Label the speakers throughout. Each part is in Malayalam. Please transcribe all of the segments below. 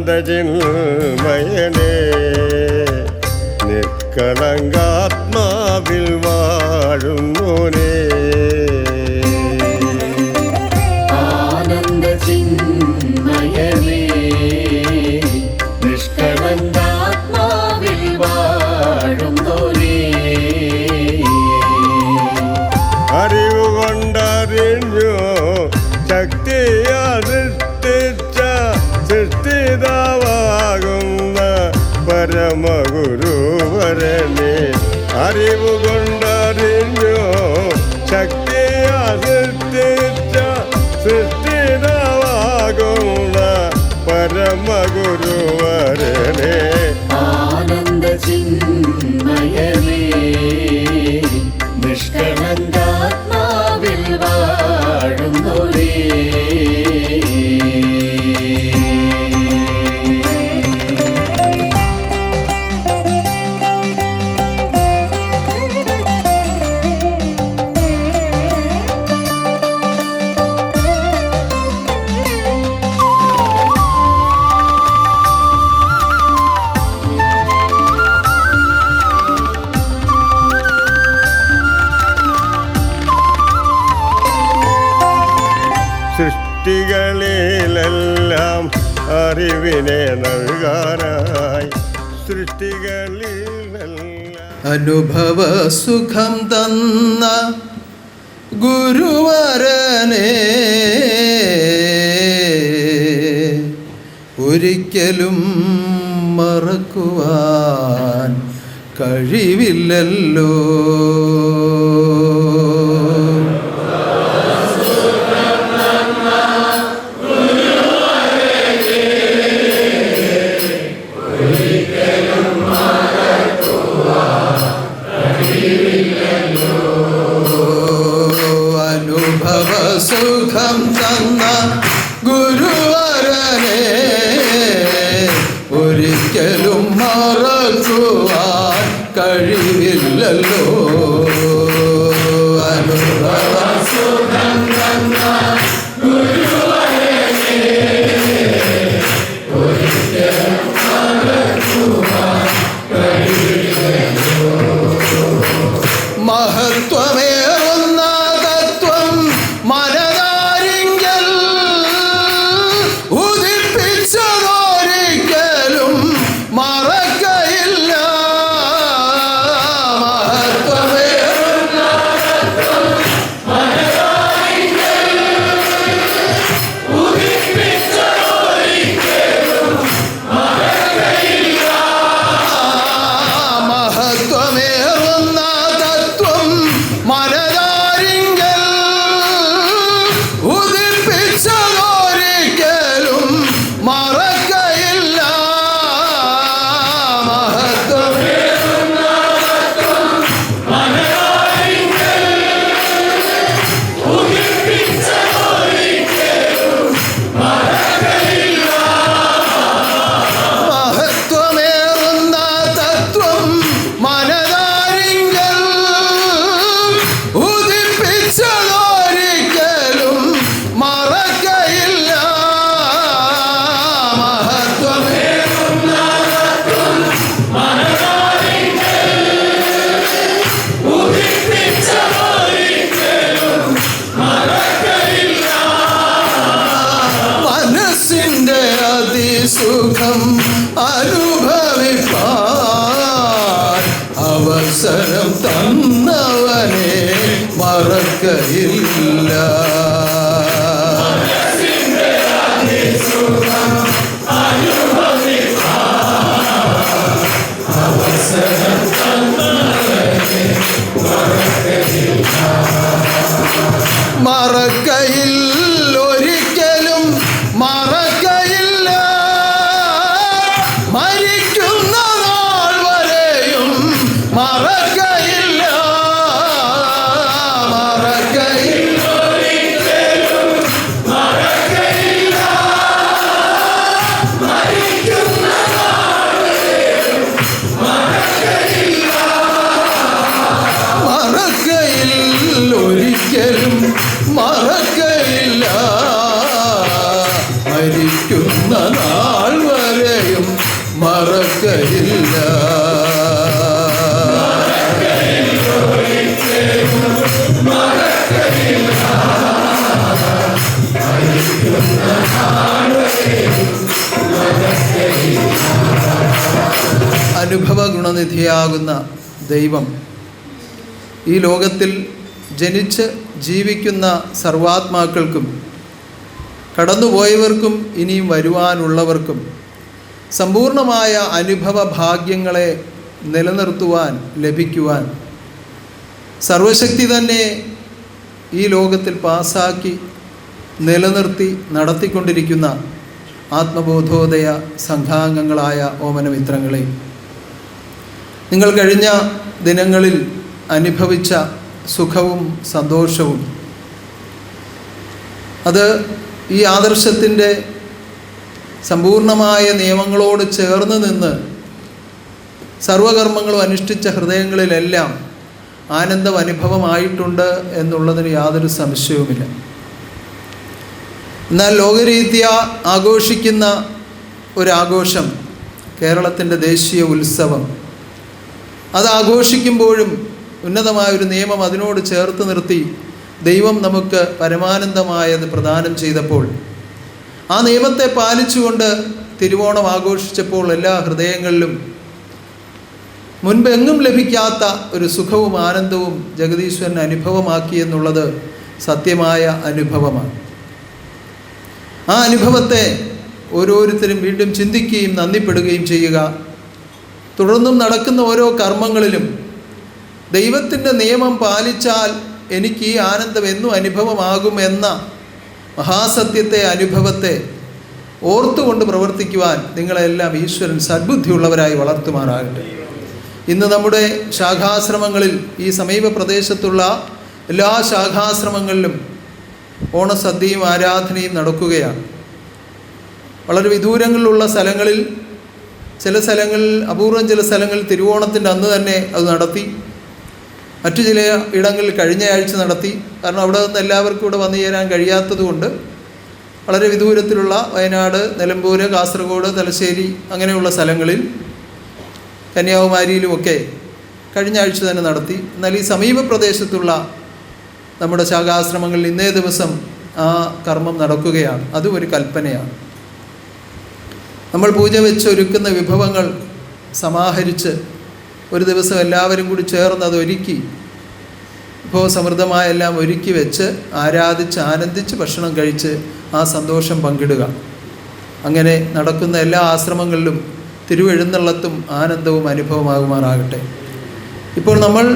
Speaker 1: ആനന്ദചിന്മയനേ നിഷ്കളങ്കാത്മാവിൽ വാഴുന്നോനേ
Speaker 2: ആനന്ദചിന്മയനേ നിഷ്കളങ്കാത്മാവിൽ വാഴുന്നോനേ
Speaker 1: അറിവുകൊണ്ടറിഞ്ഞു ശക്തിയാൽ സൃഷ്ടിച്ച സൃഷ്ടിതാവാകുന്ന പരമഗുരുവരനെ അറിവുകൊണ്ടറിഞ്ഞു ശക്തിയാൽ സൃഷ്ടിച്ച സൃഷ്ടിതാവാകുന്ന പരമഗുരുവരനെ
Speaker 2: ആനന്ദചിന്മയനേ നിഷ്കളങ്കാത്മാവിൽ വാഴുന്നോനേ
Speaker 1: സൃഷ്ടികളിലെല്ലാം അറിവിനെ നൽകാനായി സൃഷ്ടികളിലെല്ലാം
Speaker 3: അനുഭവ സുഖം തന്ന ഗുരുവരനെ ഒരിക്കലും മറക്കുവാൻ കഴിവില്ലല്ലോ. അനുഭവ സുഖം തന്ന ഗുരുവരനെ ഒരിക്കലും മറക്കുവാൻ കഴിവില്ലല്ലോ. അനുഭവ സുഖം തന്ന ഗുരുവരനെ ഒരിക്കലും മറക്കുവാൻ കഴിവില്ലല്ലോ. മഹത്വമേറുന്ന തത്വം മനതാരിങ്കൽ ഉദിപ്പിച്ചതൊരിക്കലും മറക്കയില്ല. മഹത്വമേറുന്ന തത്വം മനതാരിങ്കൽ ഉദിപ്പിച്ചതൊരിക്കലും മറക്കയില്ല. മഹത്വമേറുന്ന തത്വം മനതാരിങ്കൽ ഉദിപ്പിച്ചതൊരിക്കലും മറക്കയില്ല. മഹത്വമേറുന്ന തത്വം മനതാരിങ്കൽ ഉദിപ്പിച്ചതൊരിക്കലും മറക്കയില്ല. മഹത്വമേറുന്ന തത്വം മനതാരിങ്കൽ ഉദിപ്പിച്ചതൊരിക്കലും മറക്കയില്ല. മഹത്വമേറുന്ന തത്വം മനതാരിങ്കൽ ഉദിപ്പിച്ചതൊരിക്കലും മറക്കയില്ല. മനസ്സിന്റെ അതിസുഖം അനുഭവിപ്പാൻ അവസരം തന്നവനെ മറക്കയില്ല. അവസരം തന്നവനെ മറക്കയില്ല. മറക്കയില്ല, ഒരിക്കലും മറക്കയില്ല. മരിക്കുന്ന നാൾ വരെയും മറക്കയില്ല. മറക്കയില്ല, ഒരിക്കലും മറക്കയില്ല. മരിക്കുന്ന നാൾ വരെയും മറക്കയില്ല. മറക്കയില്ല, ഒരിക്കലും മറക്കയില്ല. മരിക്കുന്ന നാൾ വരെ അനുഭവ ഗുണനിധിയാകുന്ന ദൈവം ഈ ലോകത്തിൽ ജനിച്ച് ജീവിക്കുന്ന സർവാത്മാക്കൾക്കും കടന്നുപോയവർക്കും ഇനിയും വരുവാനുള്ളവർക്കും സമ്പൂർണമായ അനുഭവ ഭാഗ്യങ്ങളെ നിലനിർത്തുവാൻ ലഭിക്കുവാൻ സർവശക്തി തന്നെ ഈ ലോകത്തിൽ പാസാക്കി നിലനിർത്തി നടത്തിക്കൊണ്ടിരിക്കുന്ന ആത്മബോധോദയ സംഘാംഗങ്ങളായ ഓമനമിത്രങ്ങളെ, നിങ്ങൾ കഴിഞ്ഞ ദിനങ്ങളിൽ അനുഭവിച്ച സുഖവും സന്തോഷവും അത് ഈ ആദർശത്തിൻ്റെ സമ്പൂർണമായ നിയമങ്ങളോട് ചേർന്ന് നിന്ന് സർവകർമ്മങ്ങളും അനുഷ്ഠിച്ച ഹൃദയങ്ങളിലെല്ലാം ആനന്ദം അനുഭവമായിട്ടുണ്ട് എന്നുള്ളതിന് യാതൊരു സംശയവുമില്ല. എന്നാൽ ലോകരീത്യ ആഘോഷിക്കുന്ന ഒരാഘോഷം കേരളത്തിൻ്റെ ദേശീയ ഉത്സവം, അത് ആഘോഷിക്കുമ്പോഴും ഉന്നതമായൊരു നിയമം അതിനോട് ചേർത്ത് നിർത്തി ദൈവം നമുക്ക് പരമാനന്ദമായത് പ്രദാനം ചെയ്തപ്പോൾ ആ നിയമത്തെ പാലിച്ചുകൊണ്ട് തിരുവോണം ആഘോഷിച്ചപ്പോൾ എല്ലാ ഹൃദയങ്ങളിലും മുൻപെങ്ങും ലഭിക്കാത്ത ഒരു സുഖവും ആനന്ദവും ജഗദീശ്വരൻ അനുഭവമാക്കി എന്നുള്ളത് സത്യമായ അനുഭവമാണ്. ആ അനുഭവത്തെ ഓരോരുത്തരും വീണ്ടും ചിന്തിക്കുകയും നന്ദിപ്പെടുകയും ചെയ്യുക. തുടർന്നും നടക്കുന്ന ഓരോ കർമ്മങ്ങളിലും ദൈവത്തിൻ്റെ നിയമം പാലിച്ചാൽ എനിക്ക് ഈ ആനന്ദം എന്നും അനുഭവമാകുമെന്ന മഹാസത്യത്തെ, അനുഭവത്തെ ഓർത്തുകൊണ്ട് പ്രവർത്തിക്കുവാൻ നിങ്ങളെല്ലാം ഈശ്വരൻ സദ്ബുദ്ധിയുള്ളവരായി വളർത്തുമാറാകട്ടെ. ഇന്ന് നമ്മുടെ ശാഖാശ്രമങ്ങളിൽ, ഈ സമീപ പ്രദേശത്തുള്ള എല്ലാ ശാഖാശ്രമങ്ങളിലും ഓണസദ്യയും ആരാധനയും നടക്കുകയാണ്. വളരെ വിദൂരങ്ങളിലുള്ള സ്ഥലങ്ങളിൽ, ചില സ്ഥലങ്ങളിൽ, അപൂർവം ചില സ്ഥലങ്ങളിൽ തിരുവോണത്തിൻ്റെ അന്ന് തന്നെ അത് നടത്തി. മറ്റു ചില ഇടങ്ങളിൽ കഴിഞ്ഞ ആഴ്ച നടത്തി. കാരണം അവിടെ നിന്ന് എല്ലാവർക്കും ഇവിടെ വന്നു ചേരാൻ കഴിയാത്തതുകൊണ്ട് വളരെ വിദൂരത്തിലുള്ള വയനാട്, നിലമ്പൂർ, കാസർഗോഡ്, തലശ്ശേരി അങ്ങനെയുള്ള സ്ഥലങ്ങളിൽ, കന്യാകുമാരിയിലുമൊക്കെ കഴിഞ്ഞ ആഴ്ച തന്നെ നടത്തി. എന്നാൽ ഈ സമീപ പ്രദേശത്തുള്ള നമ്മുടെ ശാഖാശ്രമങ്ങളിൽ ഇന്നേ ദിവസം ആ കർമ്മം നടക്കുകയാണ്. അതും ഒരു കൽപ്പനയാണ്. നമ്മൾ പൂജ വെച്ച് ഒരുക്കുന്ന വിഭവങ്ങൾ സമാഹരിച്ച് ഒരു ദിവസം എല്ലാവരും കൂടി ചേർന്ന് അത് ഒരുക്കി, വിഭവസമൃദ്ധമായ എല്ലാം ഒരുക്കി വെച്ച് ആരാധിച്ച് ആനന്ദിച്ച് ഭക്ഷണം കഴിച്ച് ആ സന്തോഷം പങ്കിടുക. അങ്ങനെ നടക്കുന്ന എല്ലാ ആശ്രമങ്ങളിലും തിരുവെഴുന്നള്ളത്തും ആനന്ദവും അനുഭവമാകുമാറാകട്ടെ. ഇപ്പോൾ നമ്മൾ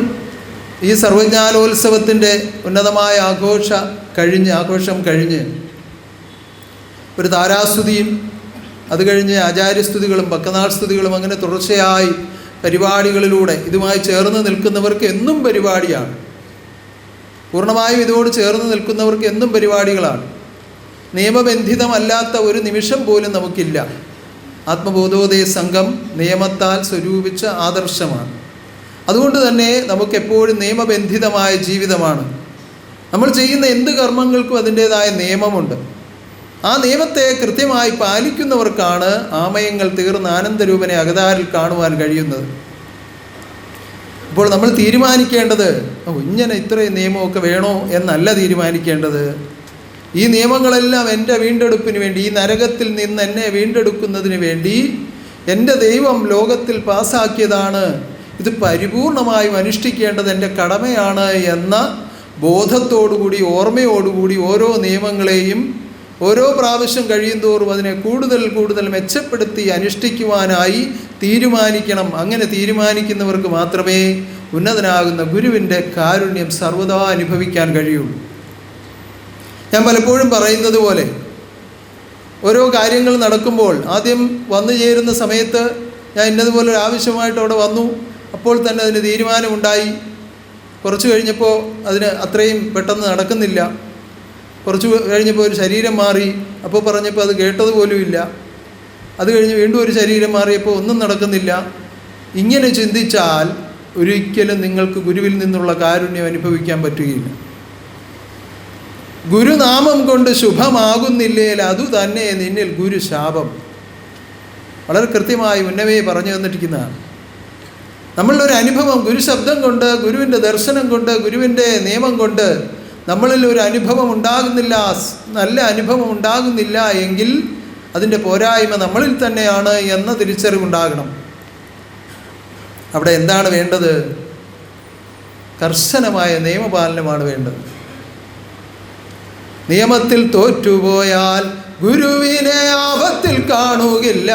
Speaker 3: ഈ സർവജ്ഞാനോത്സവത്തിൻ്റെ ഉന്നതമായ ആഘോഷം കഴിഞ്ഞ് ഒരു താരാസ്തുതിയും അത് കഴിഞ്ഞ് ആചാര്യസ്തുതികളും ബക്കനാൾ സ്തുതികളും അങ്ങനെ തുടർച്ചയായി പരിപാടികളിലൂടെ ഇതുമായി ചേർന്ന് നിൽക്കുന്നവർക്ക് എന്നും പരിപാടിയാണ്. പൂർണ്ണമായും ഇതോട് ചേർന്ന് നിൽക്കുന്നവർക്ക് എന്നും പരിപാടികളാണ്. നിയമബന്ധിതമല്ലാത്ത ഒരു നിമിഷം പോലും നമുക്കില്ല. ആത്മബോധോദയ സംഘം നിയമത്താൽ സ്വരൂപിച്ച ആദർശമാണ്. അതുകൊണ്ട് തന്നെ നമുക്കെപ്പോഴും നിയമബന്ധിതമായ ജീവിതമാണ്. നമ്മൾ ചെയ്യുന്ന എന്ത് കർമ്മങ്ങൾക്കും അതിൻ്റേതായ നിയമമുണ്ട്. ആ നിയമത്തെ കൃത്യമായി പാലിക്കുന്നവർക്കാണ് ആമയങ്ങൾ തീർന്ന ആനന്ദരൂപനെ അകതാരിൽ കാണുവാൻ കഴിയുന്നത്. അപ്പോൾ നമ്മൾ തീരുമാനിക്കേണ്ടത് ഇങ്ങനെ ഇത്രയും നിയമമൊക്കെ വേണോ എന്നല്ല തീരുമാനിക്കേണ്ടത്. ഈ നിയമങ്ങളെല്ലാം എൻ്റെ വീണ്ടെടുപ്പിന് വേണ്ടി, ഈ നരകത്തിൽ നിന്ന് എന്നെ വീണ്ടെടുക്കുന്നതിന് വേണ്ടി എൻ്റെ ദൈവം ലോകത്തിൽ പാസ്സാക്കിയതാണ്. ഇത് പരിപൂർണമായും അനുഷ്ഠിക്കേണ്ടത് എൻ്റെ കടമയാണ് എന്ന ബോധത്തോടുകൂടി, ഓർമ്മയോടുകൂടി ഓരോ നിയമങ്ങളെയും ഓരോ പ്രാവശ്യം കഴിയുന്തോറും അതിനെ കൂടുതൽ കൂടുതൽ മെച്ചപ്പെടുത്തി അനുഷ്ഠിക്കുവാനായി തീരുമാനിക്കണം. അങ്ങനെ തീരുമാനിക്കുന്നവർക്ക് മാത്രമേ ഉന്നതനാകുന്ന ഗുരുവിൻ്റെ കാരുണ്യം സർവ്വതാ അനുഭവിക്കാൻ കഴിയുള്ളൂ. ഞാൻ പലപ്പോഴും പറയുന്നത് പോലെ ഓരോ കാര്യങ്ങൾ നടക്കുമ്പോൾ ആദ്യം വന്നു ചേരുന്ന സമയത്ത് ഞാൻ ഇന്നതുപോലെ ഒരു ആവശ്യമായിട്ട് അവിടെ വന്നു, അപ്പോൾ തന്നെ അതിന് തീരുമാനമുണ്ടായി. കുറച്ച് കഴിഞ്ഞപ്പോൾ അതിന് അത്രയും പെട്ടെന്ന് നടക്കുന്നില്ല. കുറച്ച് കഴിഞ്ഞപ്പോൾ ഒരു ശരീരം മാറി, അപ്പോൾ പറഞ്ഞപ്പോൾ അത് കേട്ടതുപോലുമില്ല. അത് കഴിഞ്ഞ് വീണ്ടും ഒരു ശരീരം മാറിയപ്പോൾ ഒന്നും നടക്കുന്നില്ല. ഇങ്ങനെ ചിന്തിച്ചാൽ ഒരിക്കലും നിങ്ങൾക്ക് ഗുരുവിൽ നിന്നുള്ള കാരുണ്യം അനുഭവിക്കാൻ പറ്റുകയില്ല. ഗുരുനാമം കൊണ്ട് ശുഭമാകുന്നില്ലേൽ അതുതന്നെ നിന്നിൽ ഗുരു ശാപം. വളരെ കൃത്യമായി മുന്നമേ പറഞ്ഞു തന്നിരിക്കുന്നതാണ്. നമ്മളുടെ ഒരു അനുഭവം ഗുരുശബ്ദം കൊണ്ട്, ഗുരുവിൻ്റെ ദർശനം കൊണ്ട്, ഗുരുവിൻ്റെ നിയമം കൊണ്ട് നമ്മളിൽ ഒരു അനുഭവം ഉണ്ടാകുന്നില്ല, നല്ല അനുഭവം ഉണ്ടാകുന്നില്ല എങ്കിൽ അതിൻ്റെ പോരായ്മ നമ്മളിൽ തന്നെയാണ് എന്ന തിരിച്ചറിവുണ്ടാകണം. അവിടെ എന്താണ് വേണ്ടത്? കർശനമായ നിയമപാലനമാണ് വേണ്ടത്. നിയമത്തിൽ തോറ്റുപോയാൽ ഗുരുവിനെ ആപത്തിൽ കാണുകയില്ല.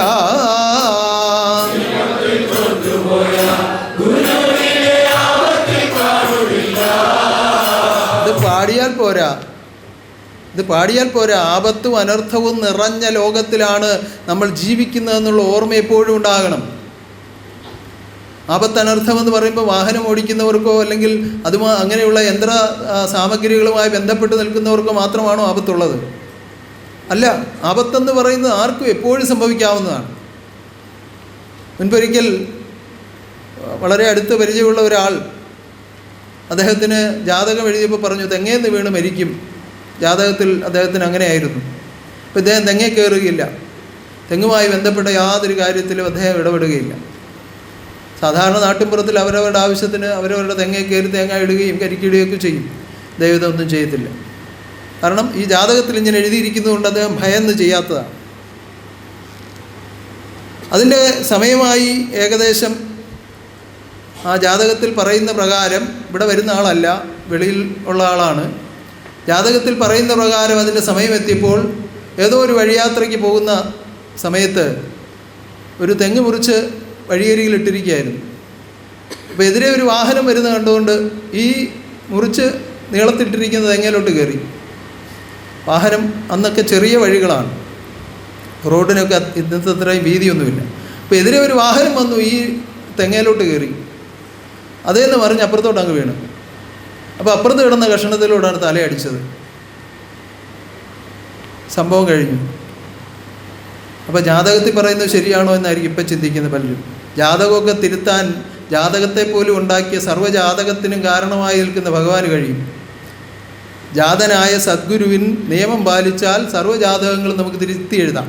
Speaker 3: ഇത് പാടിയാൽ പോരാ. ആപത്തും അനർത്ഥവും നിറഞ്ഞ ലോകത്തിലാണ് നമ്മൾ ജീവിക്കുന്നതെന്നുള്ള ഓർമ്മ എപ്പോഴും ഉണ്ടാകണം. ആപത്ത് അനർത്ഥം എന്ന് പറയുമ്പോൾ വാഹനം ഓടിക്കുന്നവർക്കോ അല്ലെങ്കിൽ അങ്ങനെയുള്ള യന്ത്ര സാമഗ്രികളുമായി ബന്ധപ്പെട്ട് നിൽക്കുന്നവർക്കോ മാത്രമാണോ ആപത്തുള്ളത്? അല്ല, ആപത്തെന്ന് പറയുന്നത് ആർക്കും എപ്പോഴും സംഭവിക്കാവുന്നതാണ്. മുൻപൊരിക്കൽ വളരെ അടുത്ത് പരിചയമുള്ള ഒരാൾ അദ്ദേഹത്തിന് ജാതകം എഴുതിയപ്പോൾ പറഞ്ഞു തെങ്ങേന്ന് വീണ് മരിക്കും. ജാതകത്തിൽ അദ്ദേഹത്തിന് അങ്ങനെയായിരുന്നു. അപ്പോൾ ഇദ്ദേഹം തെങ്ങേ കയറുകയില്ല. തെങ്ങുമായി ബന്ധപ്പെട്ട യാതൊരു കാര്യത്തിലും അദ്ദേഹം ഇടപെടുകയില്ല. സാധാരണ നാട്ടിൻപുറത്തിൽ അവരവരുടെ ആവശ്യത്തിന് അവരവരുടെ തെങ്ങേ കയറി തേങ്ങ ഇടുകയും കരിക്കിടുകയൊക്കെ ചെയ്യും. ദൈവം ഒന്നും ചെയ്യത്തില്ല. കാരണം ഈ ജാതകത്തിൽ ഇങ്ങനെ എഴുതിയിരിക്കുന്നതുകൊണ്ട് അദ്ദേഹം ഭയന്ന് ചെയ്യാത്തതാണ്. അതിൻ്റെ സമയമായി ഏകദേശം ആ ജാതകത്തിൽ പറയുന്ന പ്രകാരം, ഇവിടെ വരുന്ന ആളല്ല, വെളിയിൽ ഉള്ള ആളാണ്. ജാതകത്തിൽ പറയുന്ന പ്രകാരം അതിൻ്റെ സമയമെത്തിയപ്പോൾ ഏതോ ഒരു വഴിയാത്രയ്ക്ക് പോകുന്ന സമയത്ത് ഒരു തെങ്ങ് മുറിച്ച് വഴിയരികിലിട്ടിരിക്കുകയായിരുന്നു. അപ്പോൾ എതിരെ ഒരു വാഹനം വരുന്ന കണ്ടുകൊണ്ട് ഈ മുറിച്ച് നീളത്തിട്ടിരിക്കുന്ന തെങ്ങയിലോട്ട് കയറി. വാഹനം അന്നൊക്കെ ചെറിയ വഴികളാണ്, റോഡിനൊക്കെ ഇന്നത്തെ അത്രയും വീതിയൊന്നുമില്ല. അപ്പോൾ എതിരെ ഒരു വാഹനം വന്നു, ഈ തെങ്ങയിലോട്ട് കയറി. അതേന്ന് പറഞ്ഞ് അപ്പുറത്തോട്ട് അങ്ങ് വീണു. അപ്പോൾ അപ്പുറത്ത് കിടന്ന കഷണത്തിലൂടെയാണ് തലയടിച്ചത്. സംഭവം കഴിഞ്ഞു. അപ്പോൾ ജാതകത്തിൽ പറയുന്നത് ശരിയാണോ എന്നായിരിക്കും ഇപ്പം ചിന്തിക്കുന്നത് പലരും. ജാതകമൊക്കെ തിരുത്താൻ ജാതകത്തെ പോലും ഉണ്ടാക്കിയ സർവ്വജാതകത്തിനും കാരണമായി നിൽക്കുന്ന ഭഗവാന് കഴിയും. ജാതനായ സദ്ഗുരുവിൻ നിയമം പാലിച്ചാൽ സർവ്വജാതകങ്ങളും നമുക്ക് തിരുത്തി എഴുതാം.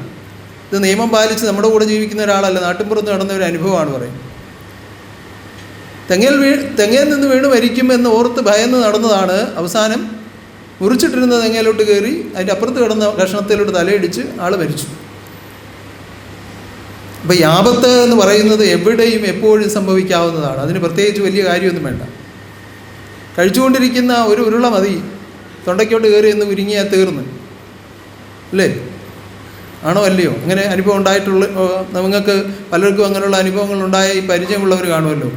Speaker 3: ഇത് നിയമം പാലിച്ച് നമ്മുടെ കൂടെ ജീവിക്കുന്ന ഒരാളല്ല, നാട്ടിൻപുറത്ത് നടന്ന ഒരു അനുഭവമാണ് പറയുന്നത്. തെങ്ങയിൽ നിന്ന് വീണ് മരിക്കുമെന്ന് ഓർത്ത് ഭയന്ന് നടന്നതാണ്. അവസാനം മുറിച്ചിട്ടിരുന്ന തെങ്ങയിലോട്ട് കയറി അതിൻ്റെ അപ്പുറത്ത് കിടന്ന കഷണത്തിലോട്ട് തലയിടിച്ച് ആൾ മരിച്ചു. അപ്പോൾ ഈ ആപത്ത് എന്ന് പറയുന്നത് എവിടെയും എപ്പോഴും സംഭവിക്കാവുന്നതാണ്. അതിന് പ്രത്യേകിച്ച് വലിയ കാര്യമൊന്നും വേണ്ട. കഴിച്ചുകൊണ്ടിരിക്കുന്ന ഒരു ഉരുള മതി, തൊണ്ടയ്ക്കോട്ട് കയറി എന്ന് ഉരുങ്ങിയാൽ തീർന്ന്, അല്ലേ? ആണോ അല്ലയോ? അങ്ങനെ അനുഭവം ഉണ്ടായിട്ടുള്ള നിങ്ങൾക്ക് പലർക്കും അങ്ങനെയുള്ള അനുഭവങ്ങൾ ഉണ്ടായ ഈ പരിചയമുള്ളവർ കാണുമല്ലോ.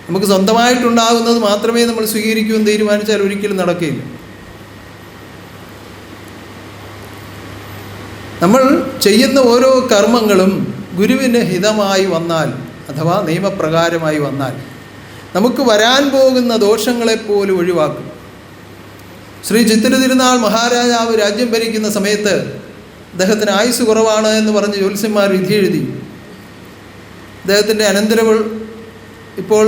Speaker 3: നമുക്ക് സ്വന്തമായിട്ടുണ്ടാകുന്നത് മാത്രമേ നമ്മൾ സ്വീകരിക്കൂ എന്ന് തീരുമാനിച്ചാൽ ഒരിക്കലും നടക്കുകയില്ല. നമ്മൾ ചെയ്യുന്ന ഓരോ കർമ്മങ്ങളും ഗുരുവിന് ഹിതമായി വന്നാൽ, അഥവാ നിയമപ്രകാരമായി വന്നാൽ, നമുക്ക് വരാൻ പോകുന്ന ദോഷങ്ങളെപ്പോലും ഒഴിവാക്കും. ശ്രീ ചിത്തിര തിരുനാൾ മഹാരാജാവ് രാജ്യം ഭരിക്കുന്ന സമയത്ത് അദ്ദേഹത്തിന് ആയുസ് കുറവാണ് എന്ന് പറഞ്ഞ് ജ്യോത്സ്യന്മാർ വിധി എഴുതി. അദ്ദേഹത്തിൻ്റെ അനന്തരവൾ ഇപ്പോൾ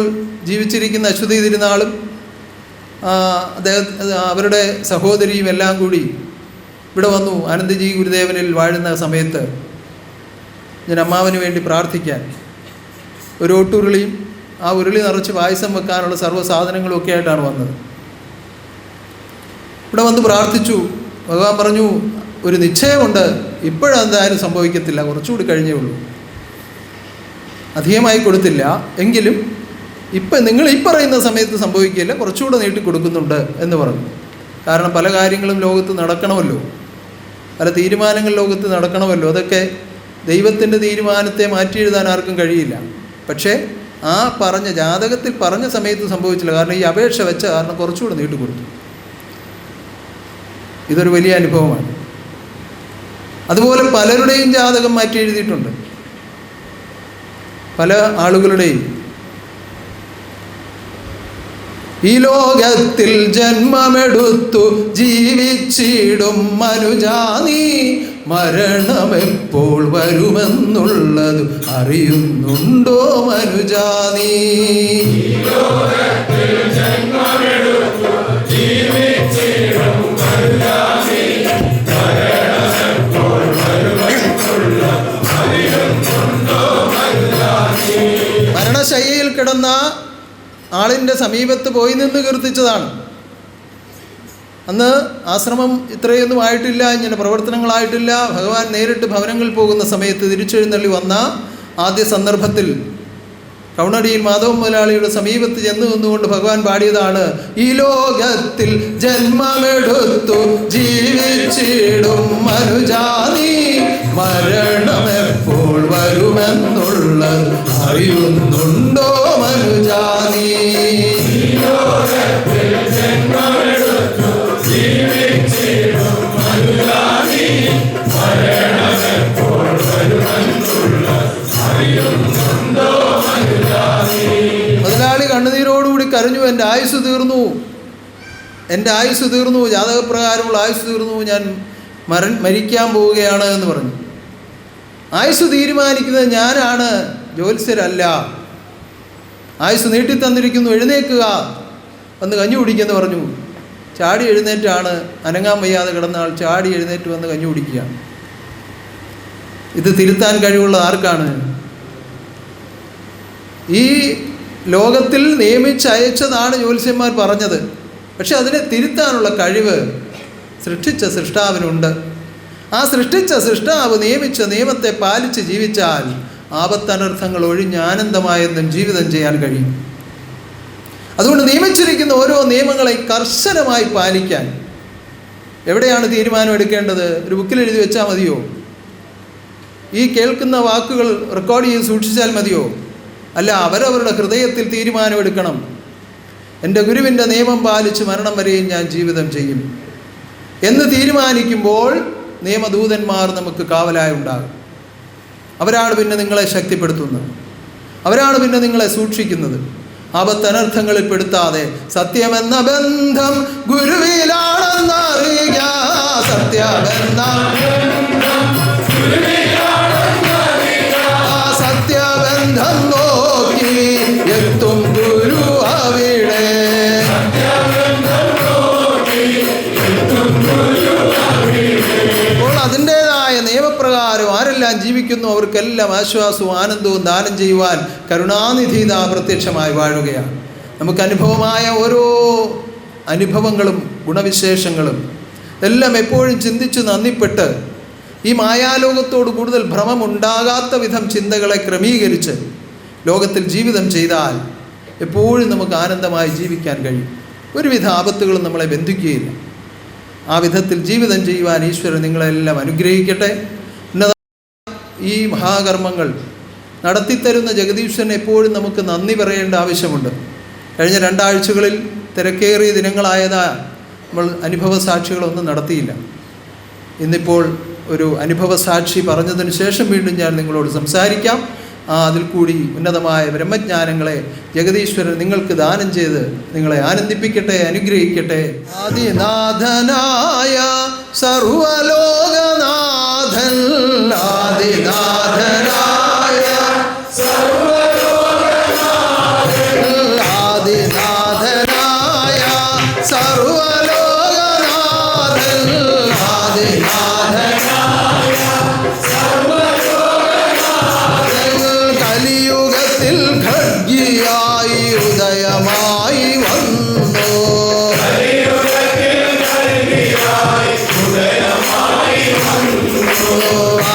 Speaker 3: ജീവിച്ചിരിക്കുന്ന അശ്വതി തിരുനാളും അവരുടെ സഹോദരിയും എല്ലാം കൂടി ഇവിടെ വന്നു ആനന്ദജി ഗുരുദേവനിൽ വാഴുന്ന സമയത്ത് ഞാൻ അമ്മാവന് വേണ്ടി പ്രാർത്ഥിക്കാൻ ഒരു ഓട്ടുരുളിയും ആ ഉരുളി നിറച്ച് പായസം വെക്കാനുള്ള സർവ്വ സാധനങ്ങളും ഒക്കെ ആയിട്ടാണ് വന്നത്. ഇവിടെ വന്ന് പ്രാർത്ഥിച്ചു. ഭഗവാൻ പറഞ്ഞു, ഒരു നിശ്ചയമുണ്ട്, ഇപ്പോഴെന്തായാലും സംഭവിക്കത്തില്ല, കുറച്ചുകൂടി കഴിഞ്ഞേ ഉള്ളൂ. അധികമായി കൊടുത്തില്ല, എങ്കിലും ഇപ്പം നിങ്ങൾ ഈ പറയുന്ന സമയത്ത് സംഭവിക്കില്ല, കുറച്ചുകൂടെ നീട്ടി കൊടുക്കുന്നുണ്ട് എന്ന് പറഞ്ഞു. കാരണം പല കാര്യങ്ങളും ലോകത്ത് നടക്കണമല്ലോ, പല തീരുമാനങ്ങൾ ലോകത്ത് നടക്കണമല്ലോ. അതൊക്കെ ദൈവത്തിൻ്റെ തീരുമാനത്തെ മാറ്റി എഴുതാൻ ആർക്കും കഴിയില്ല. പക്ഷേ ആ പറഞ്ഞ ജാതകത്തിൽ പറഞ്ഞ സമയത്ത് സംഭവിച്ചില്ല. കാരണം ഈ അപേക്ഷ വെച്ച കാരണം കുറച്ചുകൂടെ നീട്ടിക്കൊടുത്തു. ഇതൊരു വലിയ അനുഭവമാണ്. അതുപോലെ പലരുടെയും ജാതകം മാറ്റി എഴുതിയിട്ടുണ്ട്. പല ആളുകളുടെയും. ഈ ലോകത്തിൽ ജന്മമെടുത്തു ജീവിച്ചിടും മനുജാ നീ, മരണമെപ്പോൾ വരുമെന്നുള്ളത് അറിയുന്നുണ്ടോ മനുജാ നീ? മരണശയ്യയിൽ കിടന്ന ആളിൻ്റെ സമീപത്ത് പോയി നിന്ന് കീർത്തിച്ചതാണ്. അന്ന് ആശ്രമം ഇത്രയൊന്നും ആയിട്ടില്ല, ഇങ്ങനെ പ്രവർത്തനങ്ങളായിട്ടില്ല. ഭഗവാൻ നേരിട്ട് ഭവനങ്ങളിൽ പോകുന്ന സമയത്ത് തിരിച്ചെഴുന്നള്ളി വന്ന ആദ്യ സന്ദർഭത്തിൽ കൗണടിയിൽ മാധവ മുതലാളിയുടെ സമീപത്ത് ചെന്ന് നിന്നുകൊണ്ട് ഭഗവാൻ പാടിയതാണ്: ഈ ലോകത്തിൽ ജന്മമെടുത്തു ജീവിച്ചിടും മനുജാനീ, മരണമെപ്പോൾ വരുമെന്നുള്ളത് അറിയുന്നുണ്ടോ മനുജാനീ? മുതലാളി കണ്ണുനീരോടുകൂടി കരഞ്ഞു, എൻ്റെ ആയുസ് തീർന്നു, എൻ്റെ ആയുസ് തീർന്നു, ജാതകപ്രകാരമുള്ള ആയുസ് തീർന്നു, ഞാൻ മരിക്കാൻ പോവുകയാണ് എന്ന് പറഞ്ഞു. ആയുസ് തീരുമാനിക്കുന്നത് ഞാനാണ്, ജ്യോത്സ്യരല്ല. ആയുസ് നീട്ടിത്തന്നിരിക്കുന്നു, എഴുന്നേൽക്കുക, വന്ന് കഞ്ഞി കുടിക്കുമെന്ന് പറഞ്ഞു. ചാടി എഴുന്നേറ്റാണ്, അനങ്ങാൻ വയ്യാതെ കിടന്ന ആൾ ചാടി എഴുന്നേറ്റ് വന്ന് കഞ്ഞി കുടിക്കുകയാണ്. ഇത് തിരുത്താൻ കഴിവുള്ള ആർക്കാണ്? ഈ ലോകത്തിൽ നിയമിച്ചയച്ചതാണ് ജ്യോത്സ്യന്മാർ പറഞ്ഞത്. പക്ഷെ അതിനെ തിരുത്താനുള്ള കഴിവ് സൃഷ്ടിച്ച സൃഷ്ടാവിനുണ്ട്. ആ സൃഷ്ടിച്ച സൃഷ്ടാവ് നിയമിച്ച നിയമത്തെ പാലിച്ച് ജീവിച്ചാൽ ആപത്തനർത്ഥങ്ങൾ ഒഴിഞ്ഞ് ആനന്ദമായെന്നും ജീവിതം ചെയ്യാൻ കഴിയും. അതുകൊണ്ട് നിയമിച്ചിരിക്കുന്ന ഓരോ നിയമങ്ങളെ കർശനമായി പാലിക്കാൻ എവിടെയാണ് തീരുമാനം എടുക്കേണ്ടത്? ഒരു ബുക്കിൽ എഴുതി വെച്ചാൽ മതിയോ? ഈ കേൾക്കുന്ന വാക്കുകൾ റെക്കോർഡ് ചെയ്ത് സൂക്ഷിച്ചാൽ മതിയോ? അല്ല, അവരവരുടെ ഹൃദയത്തിൽ തീരുമാനമെടുക്കണം. എൻ്റെ ഗുരുവിൻ്റെ നിയമം പാലിച്ച് മരണം വരെയും ഞാൻ ജീവിതം ചെയ്യും എന്ന് തീരുമാനിക്കുമ്പോൾ നിയമദൂതന്മാർ നമുക്ക് കാവലായി ഉണ്ടാകും. അവരാണ് പിന്നെ നിങ്ങളെ ശക്തിപ്പെടുത്തുന്നത്, അവരാണ് പിന്നെ നിങ്ങളെ സൂക്ഷിക്കുന്നത്. ആപത്തനർത്ഥങ്ങളിൽ പെടുത്താതെ സത്യമെന്ന ബന്ധം ഗുരുവിലാണെന്നറിയുക, സത്യബന്ധം സത്യബന്ധം നോക്കി എത്തും ഗുരു അവിടെ. അപ്പോൾ അതിൻ്റെതായ നിയമപ്രകാരം ആരെല്ലാം ജീവിക്കുന്നു അവർക്കെല്ലാം ആശ്വാസവും ആനന്ദവും ദാനം ചെയ്യുവാൻ കരുണാനിധിത പ്രത്യക്ഷമായി വാഴുകയാണ്. നമുക്ക് അനുഭവമായ ഓരോ അനുഭവങ്ങളും ഗുണവിശേഷങ്ങളും എല്ലാം എപ്പോഴും ചിന്തിച്ച് നന്ദിപ്പെട്ട് ഈ മായാലോകത്തോട് കൂടുതൽ ഭ്രമമുണ്ടാകാത്ത വിധം ചിന്തകളെ ക്രമീകരിച്ച് ലോകത്തിൽ ജീവിതം ചെയ്താൽ എപ്പോഴും നമുക്ക് ആനന്ദമായി ജീവിക്കാൻ കഴിയും. ഒരുവിധ ആപത്തുകളും നമ്മളെ ബന്ധിക്കുകയില്ല. ആ വിധത്തിൽ ജീവിതം ചെയ്യുവാൻ ഈശ്വരൻ നിങ്ങളെല്ലാം അനുഗ്രഹിക്കട്ടെ. ഈ മഹാകർമ്മങ്ങൾ നടത്തിത്തരുന്ന ജഗദീശ്വരൻ എപ്പോഴും നമുക്ക് നന്ദി പറയേണ്ട ആവശ്യമുണ്ട്. കഴിഞ്ഞ 2 ആഴ്ചകളിൽ തിരക്കേറിയ ദിനങ്ങളായതാ നമ്മൾ അനുഭവ സാക്ഷികളൊന്നും നടത്തിയില്ല. ഇന്നിപ്പോൾ ഒരു അനുഭവ സാക്ഷി പറഞ്ഞതിന് ശേഷം വീണ്ടും ഞാൻ നിങ്ങളോട് സംസാരിക്കാം. അതിൽ കൂടി ഉന്നതമായ ബ്രഹ്മജ്ഞാനങ്ങളെ ജഗദീശ്വരൻ നിങ്ങൾക്ക് ദാനം ചെയ്ത് നിങ്ങളെ ആനന്ദിപ്പിക്കട്ടെ, അനുഗ്രഹിക്കട്ടെ. ആദിനാഥനായ സർവലോകനാഥൻ, ആദിനാഥനായ ആദിനാഥനായ സർവലോകനാഥൻ, കലിയുഗത്തിൽ ഖഡ്ഗിയായി ഉദയമായി വന്നു.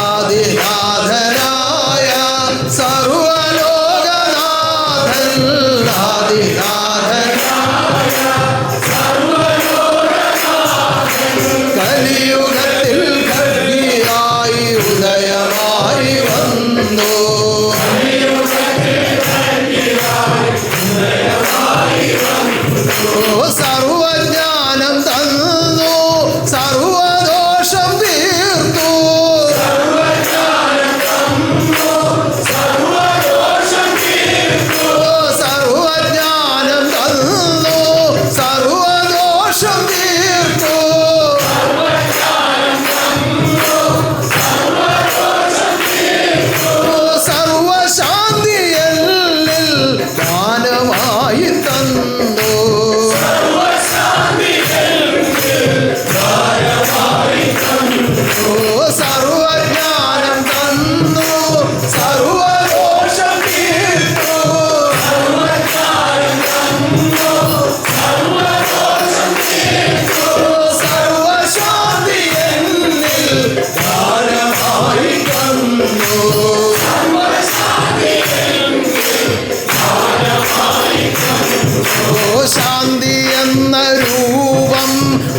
Speaker 3: ആദിനാഥനായ സർവലോകനാഥൻ, കലിയുഗത്തിൽ ഖഡ്ഗിയായി ഉദയമായി വന്നു. സർവജ്ഞാനം തന്നു, സർവദോഷം തീർത്തു. സർവജ്ഞാനം തന്നു, സർവദോഷം തീർത്തു.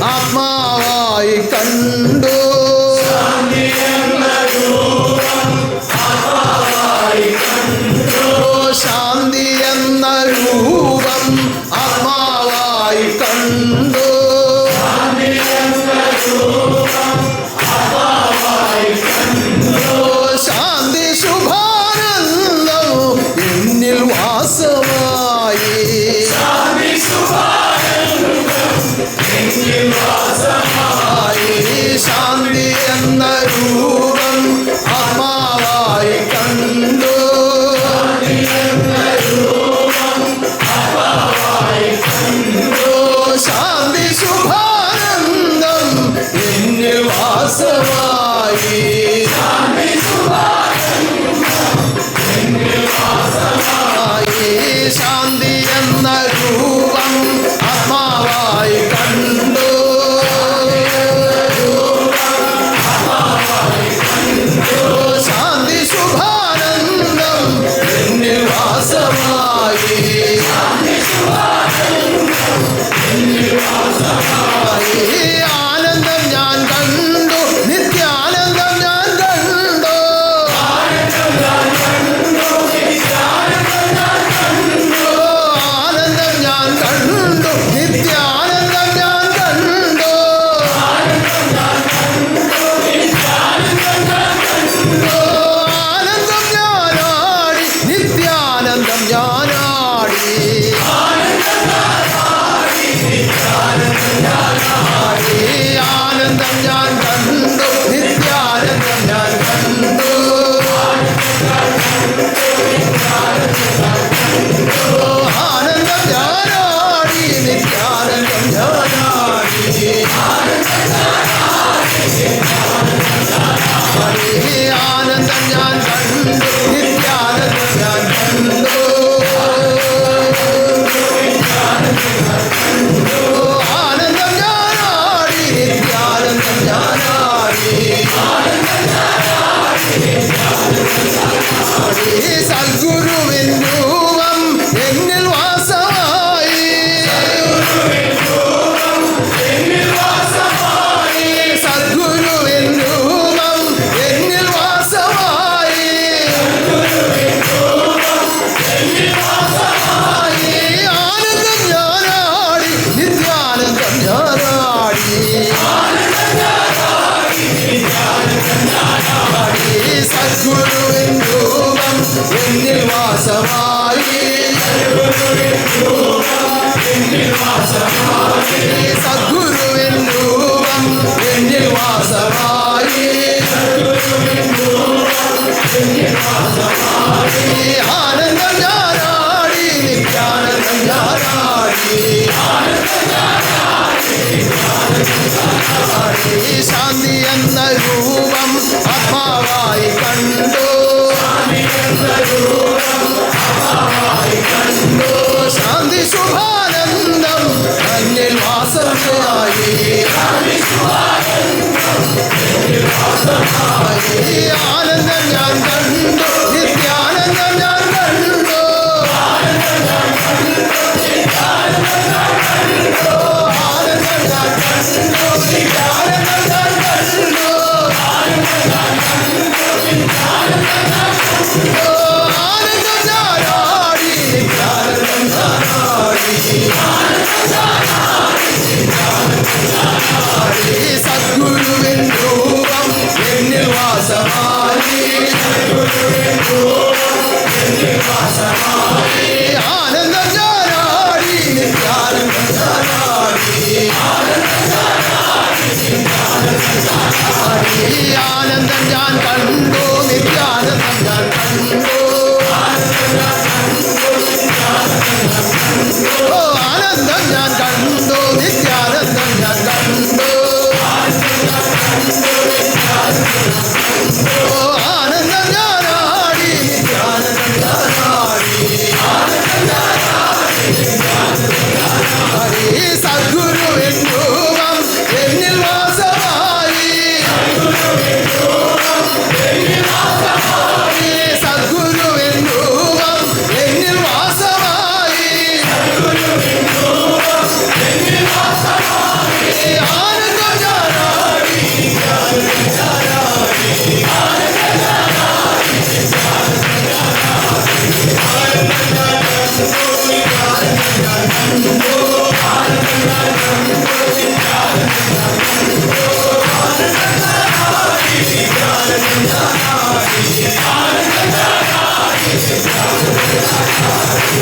Speaker 3: ആത്മാവായി കണ്ടു. ശാന്തി എന്ന രൂപം ആത്മാവായി കണ്ടു. ശാന്തി ശുഭാനന്ദം എന്നിൽ വാസമായി. ശാന്തി എന്ന രൂപം ആത്മാവായി കണ്ടു. ശാന്തി ശുഭാനന്ദം എന്നിൽ വാസമായി. ശാന്തി എന്ന രൂപം ആത്മാവായി കണ്ടു. ശാന്തി ശുഭാനന്ദം എന്നിൽ വാസമായി. ആനന്ദം ഞാൻ കണ്ടു, നിത്യാനന്ദം ഞാൻ കണ്ടു. ആനന്ദം ഞാൻ കണ്ടു, നിത്യാനന്ദം ഞാൻ കണ്ടു. ആനന്ദം ഞാൻ കണ്ടു. ആനന്ദം ഞാനാടി, നിത്യാനന്ദം ഞാനാടി. ആനന്ദം ഞാൻ കണ്ടു, നിത്യാനന്ദം ഞാൻ കണ്ടു. ആനന്ദം ഞാനാടി, നിത്യാനന്ദം ഞാനാടി. ആനന്ദം ഞാൻ കണ്ടു, നിത്യാനന്ദം ഞാൻ കണ്ടു. ആനന്ദം ഞാനാടി, നിത്യാനന്ദം ഞാനാടി. സദ്ഗുരുവിൻ രൂപം എന്നിൽ വാസമായി. സദ്ഗുരുവിൻ രൂപം എന്നിൽ വാസമായി. ആനന്ദം ഞാനാടി, നിത്യാനന്ദം ഞാനാടി. സദ്ഗുരുവിൻ രൂപം എന്നിൽ വാസമായി. സദ്ഗുരുവിൻ രൂപം എന്നിൽ വാസമായി. ആനന്ദം ഞാനാടി, നിത്യാനന്ദം ഞാനാടി. ശാന്തി എന്ന രൂപം ആത്മാവായി കണ്ടു. ശാന്തി ശുഭാനന്ദം എന്നിൽ വാസമായി. ആനന്ദം ഞാൻ കണ്ടു, നിത്യാനന്ദം ഞാൻ കണ്ടു. ആനന്ദം ഞാൻ കണ്ടു, നിത്യാനന്ദം ഞാൻ കണ്ടു. ആനന്ദം ഞാനാടി, നിത്യാനന്ദം ഞാനാടി. സദ്ഗുരുവിൻ രൂപം എന്നിൽ വാസമായി.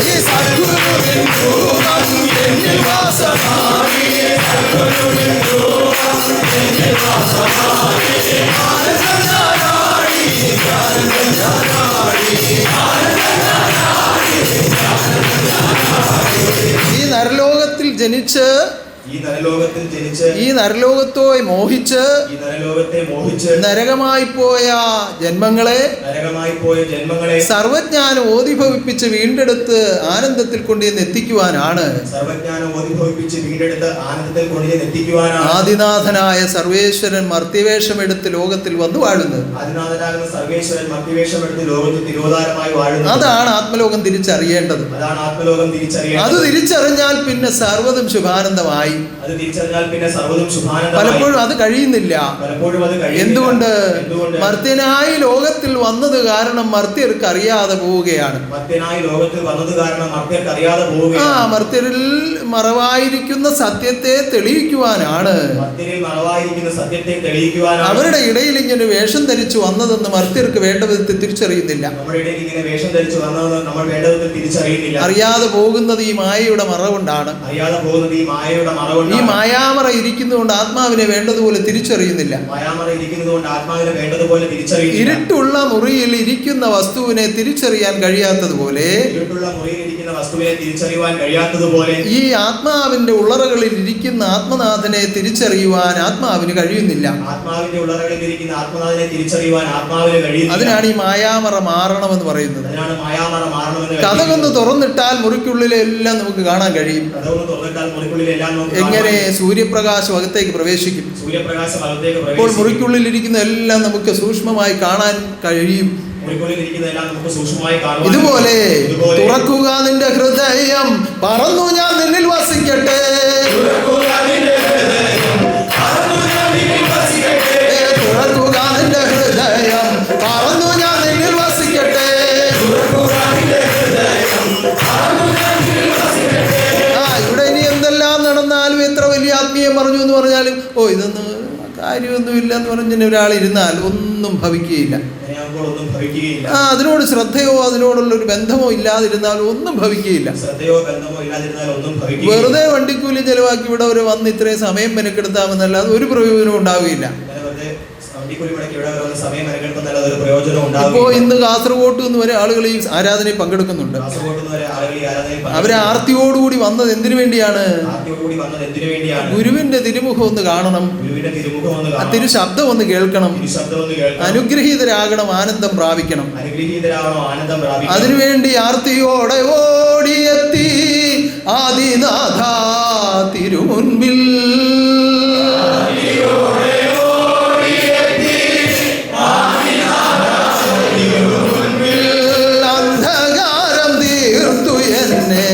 Speaker 3: ഈ സദ്ഗുരുവിൻ രൂപം എന്നിൽ വാസമാക്കി. ഈ നരലോകത്തിൽ ജനിച്ച് ഈ നരലോകത്തെ മോഹിച്ച് നരകമായി പോയ ജന്മങ്ങളെ സർവജ്ഞാനം ഓതിഭവിപ്പിച്ച് വീണ്ടെടുത്ത് ആനന്ദത്തിൽ കൊണ്ടുവന്ന് എത്തിക്കുവാനാണ് ആദിനാഥനായ സർവേശ്വരൻ മർത്യവേഷമെടുത്ത് ലോകത്തിൽ വന്നു വാഴുന്നത്. അതാണ് ആത്മലോകം തിരിച്ചറിയേണ്ടത്. അത് തിരിച്ചറിഞ്ഞാൽ പിന്നെ സർവ്വതും ശുഭാനന്ദമായി. പലപ്പോഴും അത് കഴിയുന്നില്ല. എന്തുകൊണ്ട്? മർത്യനായി ലോകത്തിൽ വന്നത് കാരണം മർത്യർക്ക് അറിയാതെ പോവുകയാണ്. മർത്യരിൽ മറവായിരിക്കുന്ന സത്യത്തെ തെളിയിക്കുവാനാണ് അവരുടെ ഇടയിൽ ഇങ്ങനെ വേഷം ധരിച്ചു വന്നതെന്ന് മർത്യർക്ക് വേണ്ട വിധത്തിൽ തിരിച്ചറിയുന്നില്ല. അറിയാതെ പോകുന്നത് ഈ മായയുടെ മറ കൊണ്ടാണ്. ഈ മായാമറ ഇരിക്കുന്നതുകൊണ്ട് ആത്മാവിനെ വേണ്ടതുപോലെ തിരിച്ചറിയുന്നില്ല. ഇരുട്ടുള്ള മുറിയിൽ ഇരിക്കുന്ന വസ്തുവിനെ തിരിച്ചറിയാൻ കഴിയാത്തതുപോലെ ഈ ആത്മാവിന്റെ ഉള്ളറകളിൽ ഇരിക്കുന്ന ആത്മനാഥനെ തിരിച്ചറിയുവാൻ ആത്മാവിന് കഴിയുന്നില്ല. അതിനാണ് ഈ മായാമറ മാറണമെന്ന് പറയുന്നത്. കഥകൊന്ന് തുറന്നിട്ടാൽ മുറിക്കുള്ളിലെല്ലാം നമുക്ക് കാണാൻ കഴിയും. എങ്ങനെ സൂര്യപ്രകാശം അകത്തേക്ക് പ്രവേശിക്കും. ഇപ്പോൾ മുറിക്കുള്ളിലിരിക്കുന്ന എല്ലാം നമുക്ക് സൂക്ഷ്മമായി കാണാൻ കഴിയും. ഇതുപോലെ തുറക്കുക നിന്റെ ഹൃദയം, പറന്നു ഞാൻ നിന്നിൽ വസിക്കട്ടെ. തുറക്കുക നിന്റെ ഹൃദയം, പറന്നു ഞാൻ നിന്നിൽ വസിക്കട്ടെ. ഇവിടെ ഇനി എന്തെല്ലാം നടന്നാലും എത്ര വലിയ ആത്മീയം പറഞ്ഞു എന്ന് പറഞ്ഞാലും ഇതൊന്നും കാര്യമൊന്നുമില്ല എന്ന് പറഞ്ഞ ഒരാളിരുന്നാൽ ഒന്നും ഭവിക്കുകയില്ല. അതിനോട് ശ്രദ്ധയോ അതിനോടുള്ള ഒരു ബന്ധമോ ഇല്ലാതിരുന്നാലും ഒന്നും ഭവിക്കുകയില്ല. വെറുതെ വണ്ടിക്കൂലി ചെലവാക്കി ഇവിടെ ഒരു വന്ന് ഇത്രയും സമയം മെനക്കെടുത്താമെന്നല്ലാതെ ഒരു പ്രയോജനവും ഉണ്ടാവുകയില്ല. ഇപ്പോ ഇന്ന് കാസർഗോഡ് നിന്ന് വരെ ആളുകൾ ഈ ആരാധനയിൽ പങ്കെടുക്കുന്നുണ്ട്. അവരെ ആർത്തിയോടുകൂടി വന്നത് എന്തിനു വേണ്ടിയാണ്? ഗുരുവിന്റെ തിരുമുഖം ഒന്ന് കാണണം, തിരുശബ്ദം ഒന്ന് കേൾക്കണം, അനുഗ്രഹീതരാകണം, ആനന്ദം പ്രാപിക്കണം. അതിനുവേണ്ടി ആർത്തിയോടെ ഓടിയെത്തി ആദിനാഥ തിരുമുൻപിൽ. അന്ധകാരം തീർത്തു എന്നെ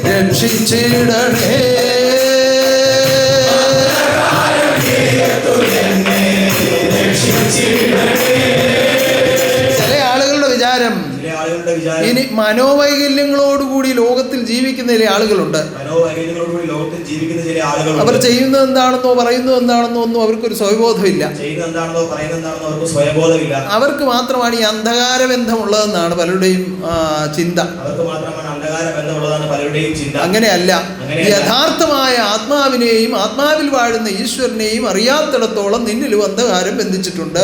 Speaker 3: രക്ഷിച്ചിടണേ. ചില ആളുകളുടെ വിചാരം ഇനി മനോവൈകല്യങ്ങളോടുകൂടി ലോകത്തിൽ ജീവിക്കുന്ന ചില ആളുകളുണ്ട്. അവർ ചെയ്യുന്നത് എന്താണെന്നോ പറയുന്നത് എന്താണെന്നോ ഒന്നും അവർക്കൊരു സ്വയബോധമില്ല. അവർക്ക് മാത്രമാണ് ഈ അന്ധകാര ബന്ധമുള്ളതെന്നാണ് പലരുടെയും ചിന്ത. അങ്ങനെയല്ല. യഥാർത്ഥമായ ആത്മാവിനെയും ആത്മാവിൽ വാഴുന്ന ഈശ്വരനെയും അറിയാത്തിടത്തോളം നിന്നിലും അന്ധകാരം ബന്ധിച്ചിട്ടുണ്ട്.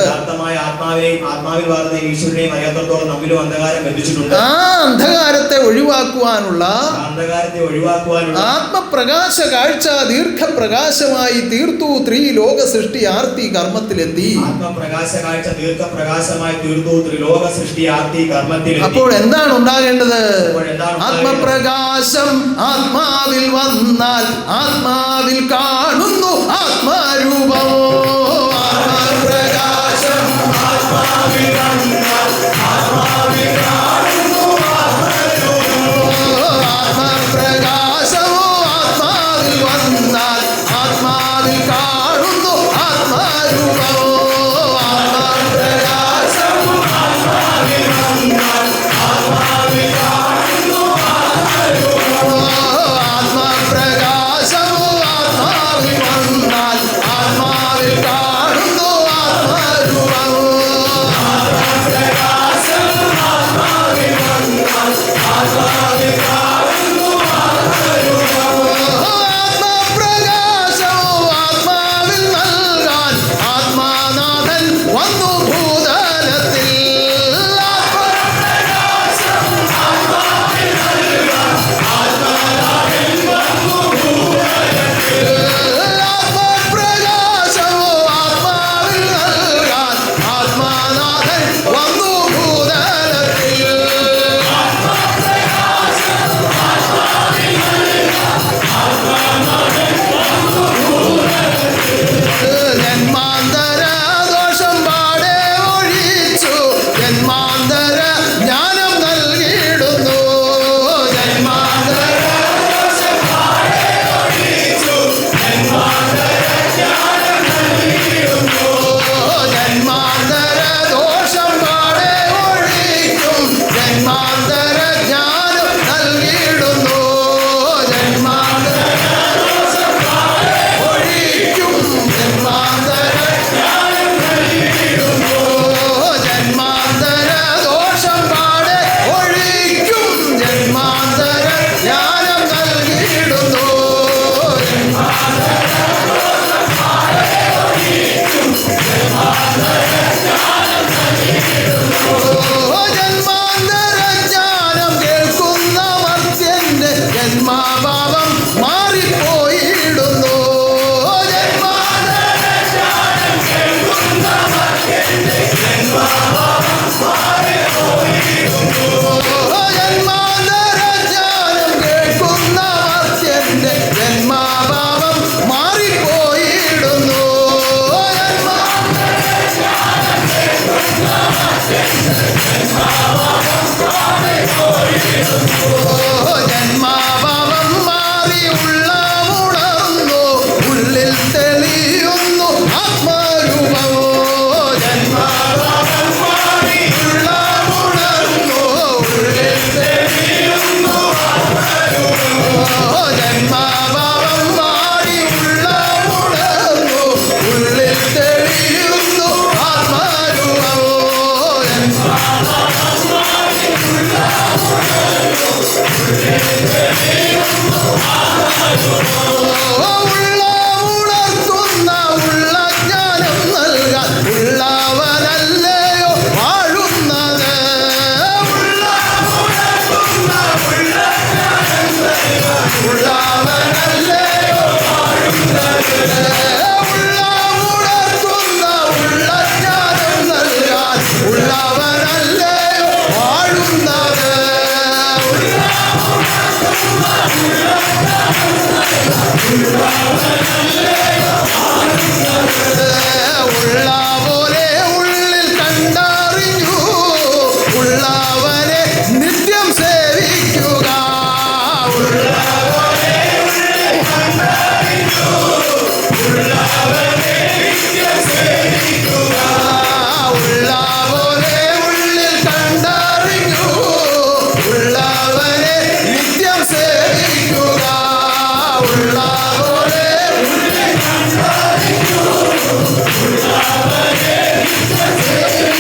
Speaker 3: ആ അന്ധകാരത്തെ ഒഴിവാക്കുവാനുള്ള ആത്മപ്രകാശ കാഴ്ച ദീർഘപ്രകാശമായി തീർത്തു. ത്രിലോക സൃഷ്ടി ആർത്തി കർമ്മത്തിലെത്തി. അപ്പോൾ എന്താണ് ഉണ്ടാകേണ്ടത്? ആത്മപ്രകാശം ആത്മാവിൽ വന്നാൽ ആത്മാവിൽ കാണുന്നു ആത്മാരൂപമോ. ആത്മപ്രകാശം ആത്മാവിൽ വന്നാൽ ആത്മാവിൽ കാണുന്നു ആത്മപ്രകാശമോ. ആത്മാവിൽ വന്നാൽ ആത്മാവിൽ കാണുന്നു ആത്മാരൂപമോ. ആത്മപ്രകാശം ആത്മാവിൽ വന്നാൽ ആത്മാവിൽ കാണുന്നു ആത്മാരൂപമോ. ഉണർത്തുന്ന ഉള്ള ജ്ഞാനം നൽകാൻ ഉള്ളവനല്ലയോ വാഴുന്നത്. ഉള്ളവനല്ലയോ ഉണർത്തുന്ന ഉള്ള ജ്ഞാനം നൽകാൻ ഉള്ളവനല്ലയോ വാഴുന്നത്. ഉള്ള പോലെ ഉള്ളിൽ കണ്ടറിഞ്ഞു ഉള്ളവനെ നിത്യം സേവിക്കുക. ഉള്ള പോലെ ഉള്ളിൽ കണ്ടറിഞ്ഞു ഉള്ളവനെ നിത്യം സേവിക്കുക. ഉള്ള പോലെ ഉള്ളിൽ കണ്ടറിഞ്ഞു ഉള്ളവനെ നിത്യം സേവിക്കുക. ഉള്ള പോലെ ഉള്ളിൽ കണ്ടറിഞ്ഞു ഉള്ളവനെ നിത്യം സേവിക്കുക.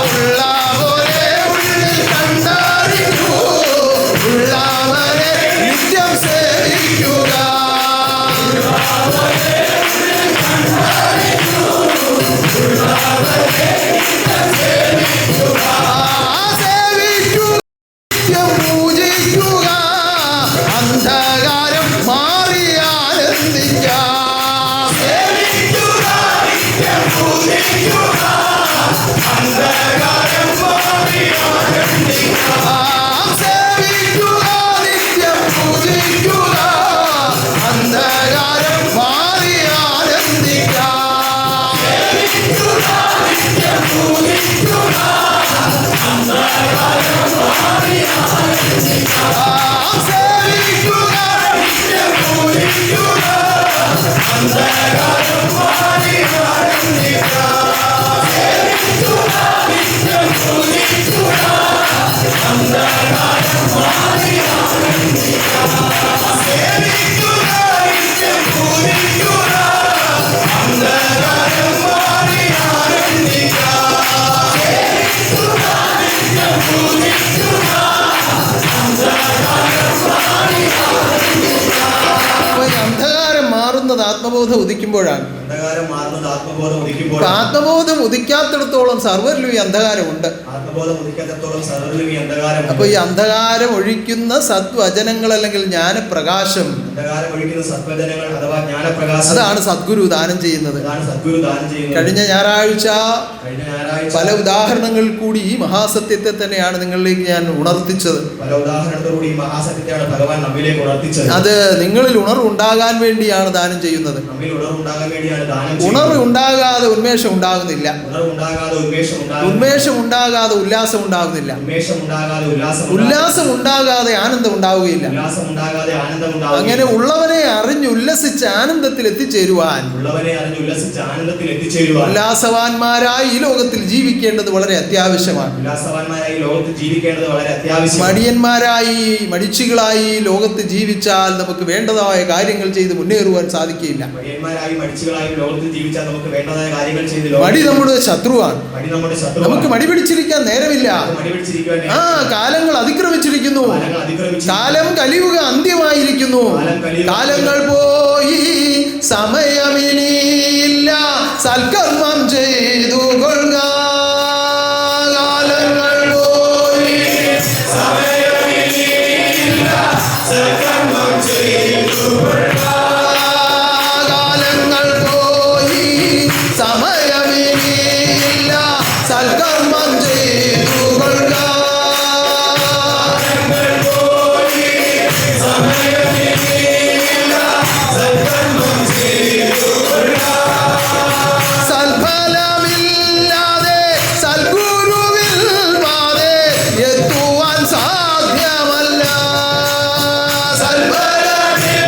Speaker 3: ഉള്ള പോലെ ഉള്ളിൽ കണ്ടറിഞ്ഞു ഉള്ളവനെ നിത്യം സേവിക്കുക. പൂജിക്കുക അന്ധകാരം മാറിയാനന്ദിക്കാം. സേവിക്കുക നിത്യം പൂജിക്കുക അന്ധകാരം മാറിയാനന്ദിക്കാം. സേവിക്കുക നിത്യം പൂജിക്കുക അന്ധകാരം മാറിയാനന്ദിക്കാം. സേവിക്കുക നിത്യം പൂജിക്കുക അന്ധകാരം മാറിയാനന്ദിക്കാം. സേവിക്കുക നിത്യം പൂജിക്കുക അന്ധകാരം മാറിയാനന്ദിക്കാം. സേവിക്കുക നിത്യം പൂജിക്കുക അന്ധകാരം മാറിയാനന്ദിക്കാം. സേവിക്കുക നിത്യം പൂജിക്കുക അന്ധകാരം മാറിയാനന്ദിക്കാം. സേവിക്കുക നിത്യം പൂജിക്കുക അന്ധകാരം മാറിയാനന്ദിക്കാം. അന്ധകാരം മാറുന്നത് ആത്മബോധം ഉദിക്കുമ്പോഴാണ്. ആത്മബോധം ഉദിക്കാത്തിടത്തോളം സർവരിലും ഈ അന്ധകാരമുണ്ട്. അപ്പൊ ഈ അന്ധകാരം ഒഴിക്കുന്ന സദ്വചനങ്ങൾ അല്ലെങ്കിൽ ജ്ഞാനപ്രകാശം, അതാണ് സദ്ഗുരു ദാനം ചെയ്യുന്നത്. കഴിഞ്ഞ ഞായറാഴ്ച പല ഉദാഹരണങ്ങളിൽ കൂടി ഈ മഹാസത്യത്തെ തന്നെയാണ് നിങ്ങളിലേക്ക് ഞാൻ ഉണർത്തിച്ചത്. അത് നിങ്ങളിൽ ഉണർവുണ്ടാകാൻ വേണ്ടിയാണ് ദാനം ചെയ്യുന്നത്. ഉണർവ് ഉണ്ടാകാതെ ഉന്മേഷം ഉണ്ടാകുന്നില്ല. ഉന്മേഷം ഉണ്ടാകാതെ ഉല്ലാസം ഉണ്ടാകുന്നില്ല. ഉല്ലാസം ഉണ്ടാകാതെ ആനന്ദം ഉണ്ടാവുകയില്ല. അങ്ങനെ ഉള്ളവനെ അറിഞ്ഞ് ഉല്ലസിച്ച് ആനന്ദത്തിൽ എത്തിച്ചേരുവാൻ ഉല്ലാസവാന്മാരായി ഈ ലോകത്തിൽ ജീവിക്കേണ്ടത് വളരെ അത്യാവശ്യമാണ്. മടിയന്മാരായി മടിച്ചികളായി ലോകത്ത് ജീവിച്ചാൽ നമുക്ക് വേണ്ടതായ കാര്യങ്ങൾ ചെയ്ത് മുന്നേറുവാൻ സാധിക്കില്ല. മടി നമ്മുടെ ശത്രുവാണ്. നമുക്ക് മടി പിടിച്ചിരിക്കാൻ നേരമില്ല. ആ കാലങ്ങൾ അതിക്രമിച്ചിരിക്കുന്നു. കാലം കലിയുക അന്ത്യമായിരിക്കുന്നു. കാലങ്ങൾ പോയി സമയമിനിയില്ല, സൽക്കർമ്മം ചെയ്തു കൊള്ളുക. കാലങ്ങൾ പോയി സമയമിനിയില്ല, സൽക്കർമ്മം ചെയ്തു കൊള്ളുക. കാലങ്ങൾ പോയി സമയമിനിയില്ല, സൽക്കർമ്മം ചെയ്തു കൊള്ളുക. സൽഫലമില്ലാതെ സൽഗുരുവിൽ വാതെ എത്തുവാൻ സാധ്യമല്ല. സൽഫലമില്ലാതെ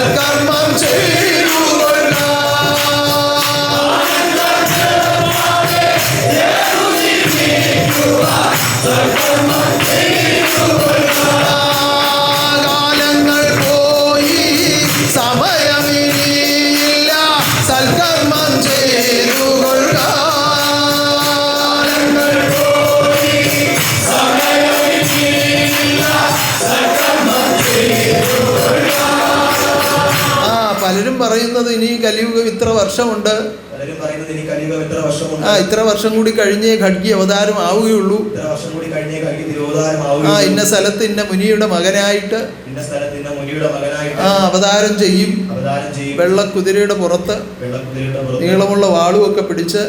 Speaker 3: സൽക്കർമ്മം ചെയ്തു കൊള്ളുക. കാലങ്ങൾ പോയി സമയമില്ല, സൽക്കർമ്മം ചെയ്തു കൊള്ളുക. പലരും പറയുന്നത് ഇനി കലിയുഗം ഇത്ര വർഷമുണ്ട്, ഇത്ര വർഷം കൂടി കഴിഞ്ഞേ ഖഡ്ഗി അവതാരം ആവുകയുള്ളൂ. ഇന്ന സ്ഥലത്ത് ഇന്ന മുനിയുടെ മകനായിട്ട് അവതാരം ചെയ്യും. വെള്ളക്കുതിരയുടെ പുറത്ത് നീളമുള്ള വാളുമൊക്കെ പിടിച്ച്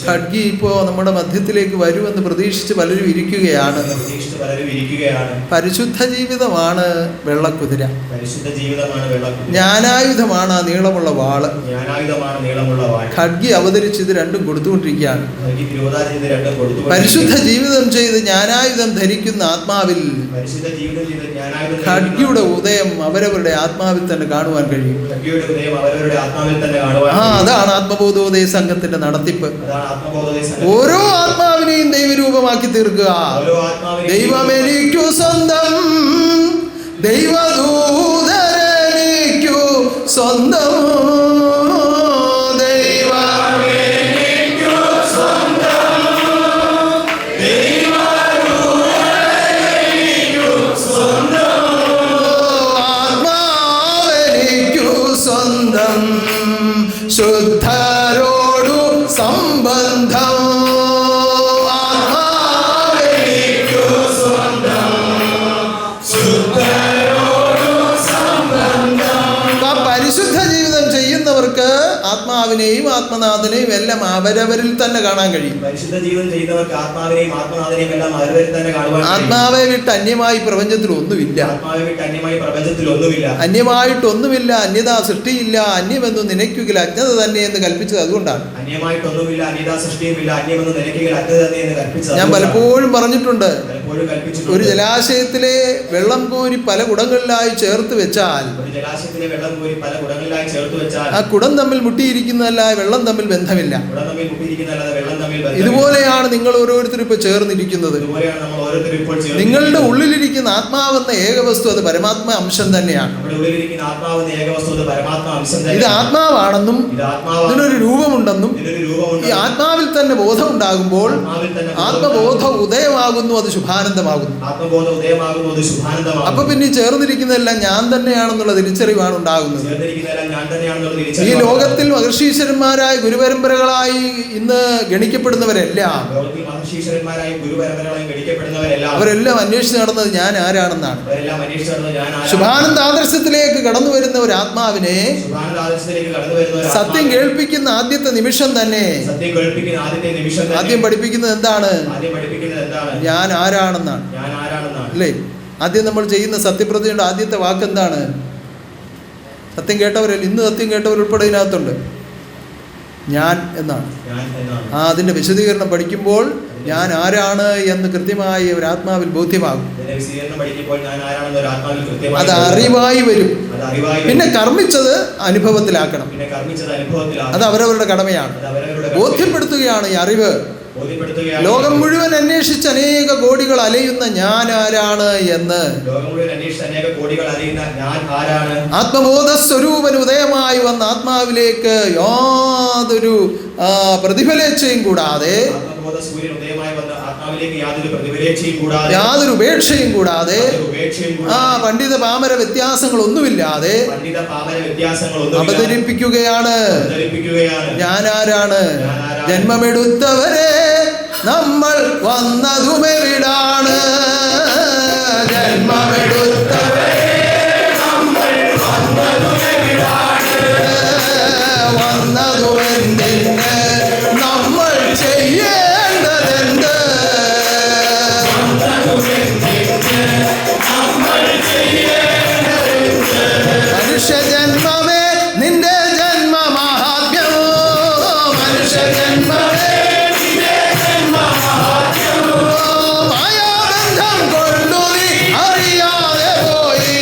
Speaker 3: ഖഡ്ഗി ഇപ്പോ നമ്മുടെ മധ്യത്തിലേക്ക് വരുമെന്ന് പ്രതീക്ഷിച്ച് പലരും ഇരിക്കുകയാണ്. പരിശുദ്ധ ജീവിതമാണ് വെള്ളക്കുതിര, ജ്ഞാനായുധമാണ് ആ നീളമുള്ള വാള്. ഖഡ്ഗി അവതരിച്ച് ഇത് രണ്ടും കൊടുത്തുകൊണ്ടിരിക്കുകയാണ്. പരിശുദ്ധ ജീവിതം ചെയ്ത് ജ്ഞാനായുധം ധരിക്കുന്ന ആത്മാവിൽ ഖഡ്ഗിയുടെ ഉദയം അവരവരുടെ ആത്മാവിൽ തന്നെ കാണുവാൻ കഴിയും. അതാണ് ആത്മബോധോദയ സംഘത്തിന്റെ നടത്തിപ്പ്. ഓരോ ആത്മാവിനെയും ദൈവരൂപമാക്കി തീർക്കുക. ദൈവമെനിക്കു സ്വന്തം, ദൈവദൂതരെനിക്കു സ്വന്തം, ശുദ്ധരോടു സംബന്ധം. പരിശുദ്ധ ജീവിതം ചെയ്യുന്നവർക്ക് ആത്മാവിനെയും ആത്മനാഥനെയും എല്ലാം അവരവരിൽ തന്നെ കാണാൻ കഴിയും. ആത്മാവെ വിട്ട് അന്യമായി പ്രപഞ്ചത്തിൽ ഒന്നുമില്ല, അന്യമായിട്ടൊന്നുമില്ല, അന്യതാ സൃഷ്ടിയില്ല, അന്യമെന്നു നിനയ്ക്കുകയില്ല, അജ്ഞത തന്നെ എന്ന് കൽപ്പിച്ചത് അതുകൊണ്ടാണ്. ഞാൻ പലപ്പോഴും പറഞ്ഞിട്ടുണ്ട്, ഒരു ജലാശയത്തിലെ വെള്ളം കോരി പല കുടങ്ങളിലായി ചേർത്ത് വെച്ചാൽ ആ കുടം തമ്മിൽ മുട്ടിയിരിക്കുന്നതല്ല, വെള്ളം തമ്മിൽ ബന്ധമില്ല. ഇതുപോലെയാണ് നിങ്ങൾ ഓരോരുത്തരും ഇപ്പൊ ചേർന്നിരിക്കുന്നത്. നിങ്ങളുടെ ഉള്ളിലിരിക്കുന്ന ആത്മാവെന്ന ഏകവസ്തു അത് പരമാത്മ അംശം തന്നെയാണ്. ഇത് ആത്മാവാണെന്നും ഇതിനൊരു രൂപമുണ്ടെന്നും ഈ ആത്മാവിൽ തന്നെ ബോധം ഉണ്ടാകുമ്പോൾ ആത്മബോധ ഉദയമാകുന്നു, അത് ശുഭാനന്ദമാകുന്നു. അപ്പൊ പിന്നെ ചേർന്നിരിക്കുന്നതെല്ലാം ഞാൻ തന്നെയാണെന്നുള്ള തിരിച്ചറിവാണ് ഉണ്ടാകുന്നത്. ഈ ലോകത്തിൽ മഹർഷീശ്വരന്മാരായ ഗുരുപരമ്പരകളായി ഇന്ന് ഗണിക്കപ്പെടുന്നവരെല്ലാം അവരെല്ലാം അന്വേഷിച്ച് നടന്നത് ഞാൻ ആരാണെന്നാണ്. ശുഭാനന്ദ ആദർശത്തിലേക്ക് കടന്നു വരുന്ന ഒരു ആത്മാവിനെ സത്യം കേൾപ്പിക്കുന്ന ആദ്യത്തെ നിമിഷം തന്നെ ആദ്യം പഠിപ്പിക്കുന്നത് എന്താണ്? ഞാൻ ആരാണെന്നാണ്, അല്ലേ? ആദ്യം നമ്മൾ ചെയ്യുന്ന സത്യപ്രതിജ്ഞയുടെ ആദ്യത്തെ വാക്ക് എന്താണ്? സത്യം കേട്ടവരല്ല, ഇന്ന് സത്യം കേട്ടവരുൾപ്പെടെ ഇതിനകത്തുണ്ട്, ഞാൻ എന്നാണ്. അതിൻ്റെ വിശദീകരണം പഠിക്കുമ്പോൾ ഞാൻ ആരാണ് എന്ന് കൃത്യമായി ഒരു ആത്മാവിൽ ബോധ്യമാകും. അത് അറിവായി വരും. പിന്നെ കർമ്മിച്ചത് അനുഭവത്തിലാക്കണം. അത് അവരവരുടെ കടമയാണ്. ബോധ്യപ്പെടുത്തുകയാണ് ഈ അറിവ്. ലോകം മുഴുവൻ അന്വേഷിച്ച് അനേക കോടികൾ അലയുന്ന ഞാൻ ആരാണ് എന്ന് ആത്മബോധ സ്വരൂപൻ ഉദയമായി വന്ന ആത്മാവിലേക്ക് യാതൊരു പ്രതിഫലേച്ഛയും കൂടാതെ, യാതൊരു ഉപേക്ഷയും കൂടാതെ, പണ്ഡിത പാമര വ്യത്യാസങ്ങളൊന്നുമില്ലാതെ അവതരിപ്പിക്കുകയാണ്. ഞാൻ ആരാണ്? ജന്മമെടുത്തവരെ നമ്മൾ വന്നതുമെവിടാണ്? ജന്മമെടുത്തവരെ നമ്മൾ വന്നതുമെവിടാണ്? വന്നതുമെന്തിന്? നമ്മൾ ചെയ്യേണ്ടതെന്ത്? മനുഷ്യജന്മമേ നിന്റെ ജന്മമാഹാത്മ്യമോ, മനുഷ്യജന്മമേ മായാബന്ധം കൊണ്ടു നീ അറിയാതെ പോയി.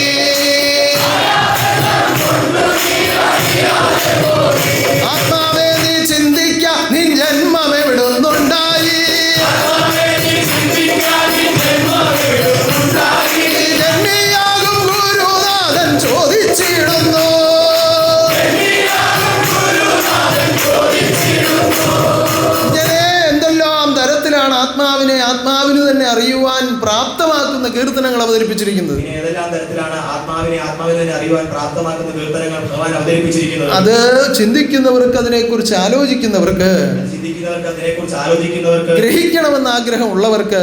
Speaker 3: അറിയുവാൻ പ്രാപ്തമാക്കുന്ന കീർത്തനങ്ങൾ അവതരിപ്പിച്ചിരിക്കുന്നത്.
Speaker 4: ഇനി ഏതെല്ലാം തരത്തിലാണ് ആത്മാവിനെ ആത്മാവിൽ തന്നെ അറിയുവാൻ പ്രാപ്തമാക്കുന്ന കീർത്തനങ്ങൾ ഭഗവാൻ അവതരിപ്പിച്ചിരിക്കുന്നത്?
Speaker 3: അത് ചിന്തിക്കുന്നവർക്ക്, അതിനെക്കുറിച്ച് ആലോചിക്കുന്നവർക്ക്,
Speaker 4: അതിനെക്കുറിച്ച് ആലോചിക്കുന്നവർക്ക്,
Speaker 3: ഗ്രഹിക്കണമെന്ന് ആഗ്രഹമുള്ളവർക്ക്,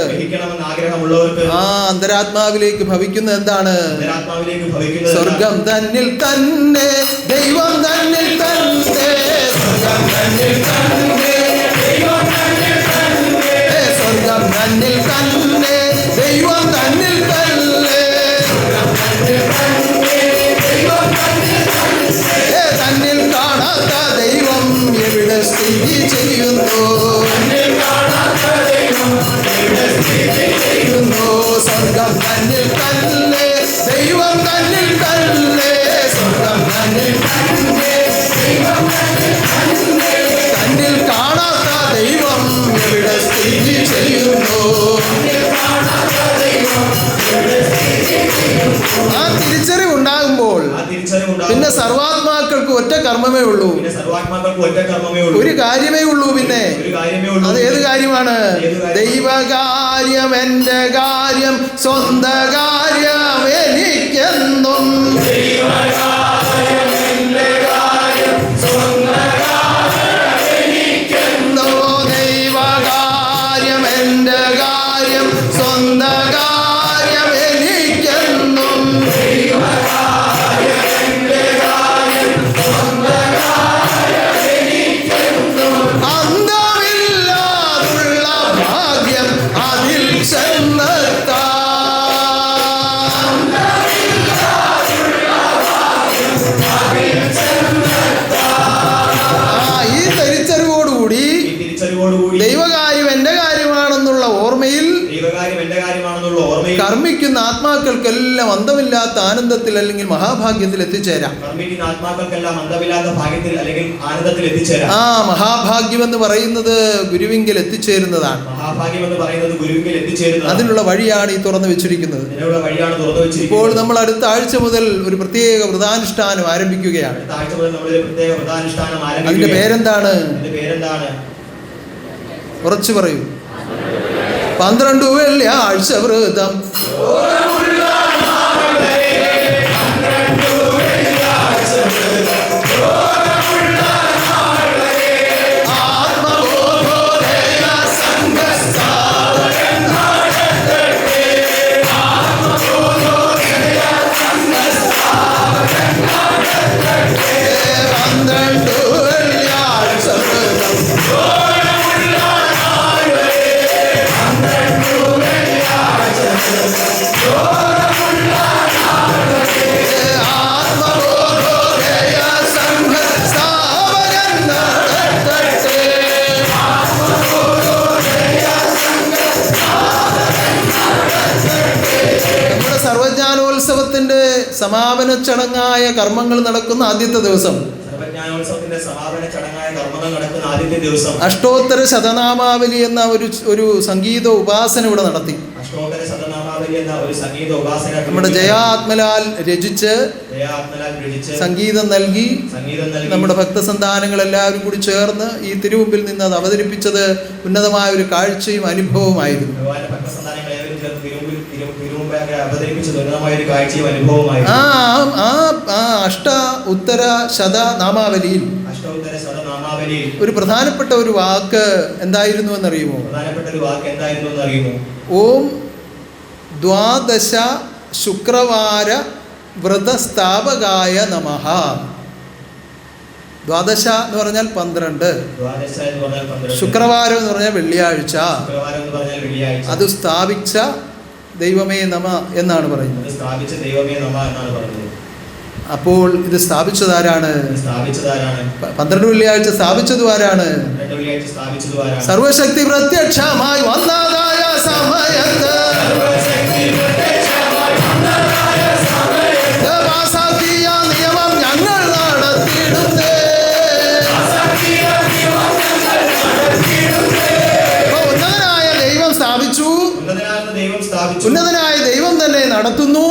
Speaker 4: ആ
Speaker 3: അന്തരാത്മാവിലേക്ക് ഭവിക്കുന്നത് എന്താണ്?
Speaker 4: അന്തരാത്മാവിലേക്ക് ഭവിക്കുന്നത്
Speaker 3: സ്വർഗം തന്നിൽ തന്നെ, ദൈവം തന്നിൽ തന്നെ, സ്വർഗം തന്നിൽ തന്നെ, ദൈവം തന്നിൽ തന്നെ, സ്വർഗം തന്നിൽ തന്നെ, ദൈവം തന്നിൽ തന്നെ, തന്നിൽ കാണാത്ത ദൈവം എവിടെ സ്ഥിതി ചെയ്യുന്നു? സ്വർഗം തന്നിൽ തന്നെ, ദൈവം തന്നിൽ തന്നെ, സ്വർഗം തന്നിൽ തന്നെ, ദൈവം തന്നിൽ കാണാത്ത ദൈവം എവിടെ സ്ഥിതി ചെയ്യുന്നു? ആ തിരിച്ചറിവുണ്ടാകുമ്പോൾ പിന്നെ സർവാത്മാക്കൾക്ക് ഒറ്റ കർമ്മമേ ഉള്ളൂ, ഒരു കാര്യമേ ഉള്ളൂ. പിന്നെ അത് ഏത് കാര്യമാണ്? ദൈവകാര്യം, എൻ്റെ കാര്യം, സ്വന്ത കാര്യം എനിക്കെന്നും. ദൈവകാര്യം, എൻ്റെ കാര്യം, സ്വന്ത കാര്യം എനിക്കെന്നും. അന്തമില്ലാതുള്ള ഭാഗ്യം അതിൽ ചെന്നെത്താൻ. ഈ തിരിച്ചറിവോടുകൂടി ദൈവകാര്യം എൻ്റെ കാര്യമാണെന്നുള്ള ഓർമ്മയിൽ കർമ്മിക്കുന്ന ആത്മാക്കൾക്കെല്ലാം അന്തമില്ലാത്ത ആനന്ദത്തിൽ അല്ലെങ്കിൽ മഹാഭാഗ്യത്തിൽ എത്തിച്ചേരാം. ആ മഹാഭാഗ്യം എന്ന് പറയുന്നത് ഗുരുവിങ്കിൽ എത്തിച്ചേരുന്നതാണ്. അതിനുള്ള വഴിയാണ് ഈ തുറന്നു വെച്ചിരിക്കുന്നത്. ഇപ്പോൾ നമ്മൾ അടുത്ത ആഴ്ച മുതൽ ഒരു പ്രത്യേക വ്രതാനുഷ്ഠാനം ആരംഭിക്കുകയാണ്. അതിന്റെ പേരെന്താണ്? ഉറച്ചു പറയൂ. 12 വെള്ളിയാഴ്ച വ്രതം. സർവജ്ഞാനോത്സവത്തിന്റെ സമാപന ചടങ്ങായ കർമ്മങ്ങൾ നടക്കുന്ന ആദ്യത്തെ ദിവസം, അഷ്ടോത്തര ശതനാമാവലി എന്ന ഒരു സംഗീത ഉപാസന ഇവിടെ നടത്തി. നമ്മുടെ ജയാത്മലാൽ രചിച്ച് സംഗീതം നൽകി നമ്മുടെ ഭക്തസന്താനങ്ങൾ എല്ലാവരും കൂടി ചേർന്ന് ഈ തിരുമുമ്പിൽ നിന്ന് അത് അവതരിപ്പിച്ചത് ഉന്നതമായ ഒരു കാഴ്ചയും അനുഭവമായിരുന്നു. അഷ്ട ഉത്തര ശത നാമാവലിയിൽ ഒരു പ്രധാനപ്പെട്ട ഒരു വാക്ക് എന്തായിരുന്നു എന്നറിയുമോ? ഓം ദ്വാദശ ശുക്രവാര വ്രതസ്ഥാപകായ നമഃ. ദ്വാദശ എന്ന് പറഞ്ഞാൽ 12, ശുക്രവാരം എന്ന് പറഞ്ഞാൽ വെള്ളിയാഴ്ച, അത് സ്ഥാപിച്ച ദൈവമേ നമ എന്നാണ് പറയുന്നത്. അപ്പോൾ ഇത് സ്ഥാപിച്ചതാരാണ്? 12 വെള്ളിയാഴ്ച സ്ഥാപിച്ചത് ആരാണ്? സർവശക്തി പ്രത്യക്ഷമായി വന്നതായ സമയത്ത് നിയമം ഞങ്ങൾ നടത്തിയിടുന്നേ. ഉന്നതനായ ദൈവം സ്ഥാപിച്ചു, ഉന്നതനായ ദൈവം തന്നെ നടത്തുന്നു.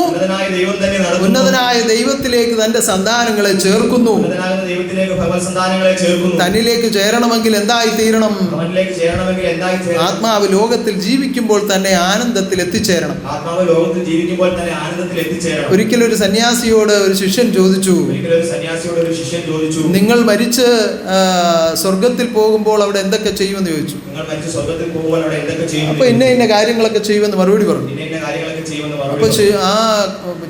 Speaker 4: നടത്തുന്നു.
Speaker 3: ഉന്നതനായ ദൈവത്തിലേക്ക് തന്റെ സന്താനങ്ങളെ ചേർക്കുന്നു.
Speaker 4: ഉന്നതനാകുന്ന ദൈവത്തിലേക്ക് ഭഗവത് സന്താനങ്ങളെ ചേർക്കുന്നു.
Speaker 3: തന്നിലേക്ക് ചേരണമെങ്കിൽ എന്തായി തീരണം?
Speaker 4: അവനിലേക്ക് ചേരണമെങ്കിൽ എന്തായി ചേരണം?
Speaker 3: ആത്മാവ് ലോകത്തിൽ ജീവിക്കുമ്പോൾ തന്നെ ആനന്ദത്തിൽ എത്തിച്ചേരണം.
Speaker 4: ആത്മാവ് ലോകത്തിൽ ജീവിക്കുമ്പോൾ തന്നെ ആനന്ദത്തിൽ എത്തിച്ചേരണം.
Speaker 3: ഒരിക്കലും ഒരു സന്യാസിയോട് ഒരു ശിഷ്യൻ ചോദിച്ചു,
Speaker 4: ഒരിക്കലും ഒരു സന്യാസിയോട് ഒരു ശിഷ്യൻ ചോദിച്ചു,
Speaker 3: നിങ്ങൾ മരിച്ച് സ്വർഗത്തിൽ പോകുമ്പോൾ അവിടെ എന്തൊക്കെ ചെയ്യുമെന്ന് ചോദിച്ചു.
Speaker 4: നിങ്ങൾ മരിച്ച് സ്വർഗത്തിൽ പോകുമ്പോൾ അവിടെ എന്തൊക്കെ ചെയ്യും?
Speaker 3: അപ്പൊ ഇന്ന കാര്യങ്ങളൊക്കെ ചെയ്യുമെന്ന് മറുപടി പറഞ്ഞു.
Speaker 4: ഇന്ന കാര്യങ്ങളൊക്കെ ചെയ്യുമെന്ന്
Speaker 3: അപ്പൊ
Speaker 4: മറുപടി
Speaker 3: ആ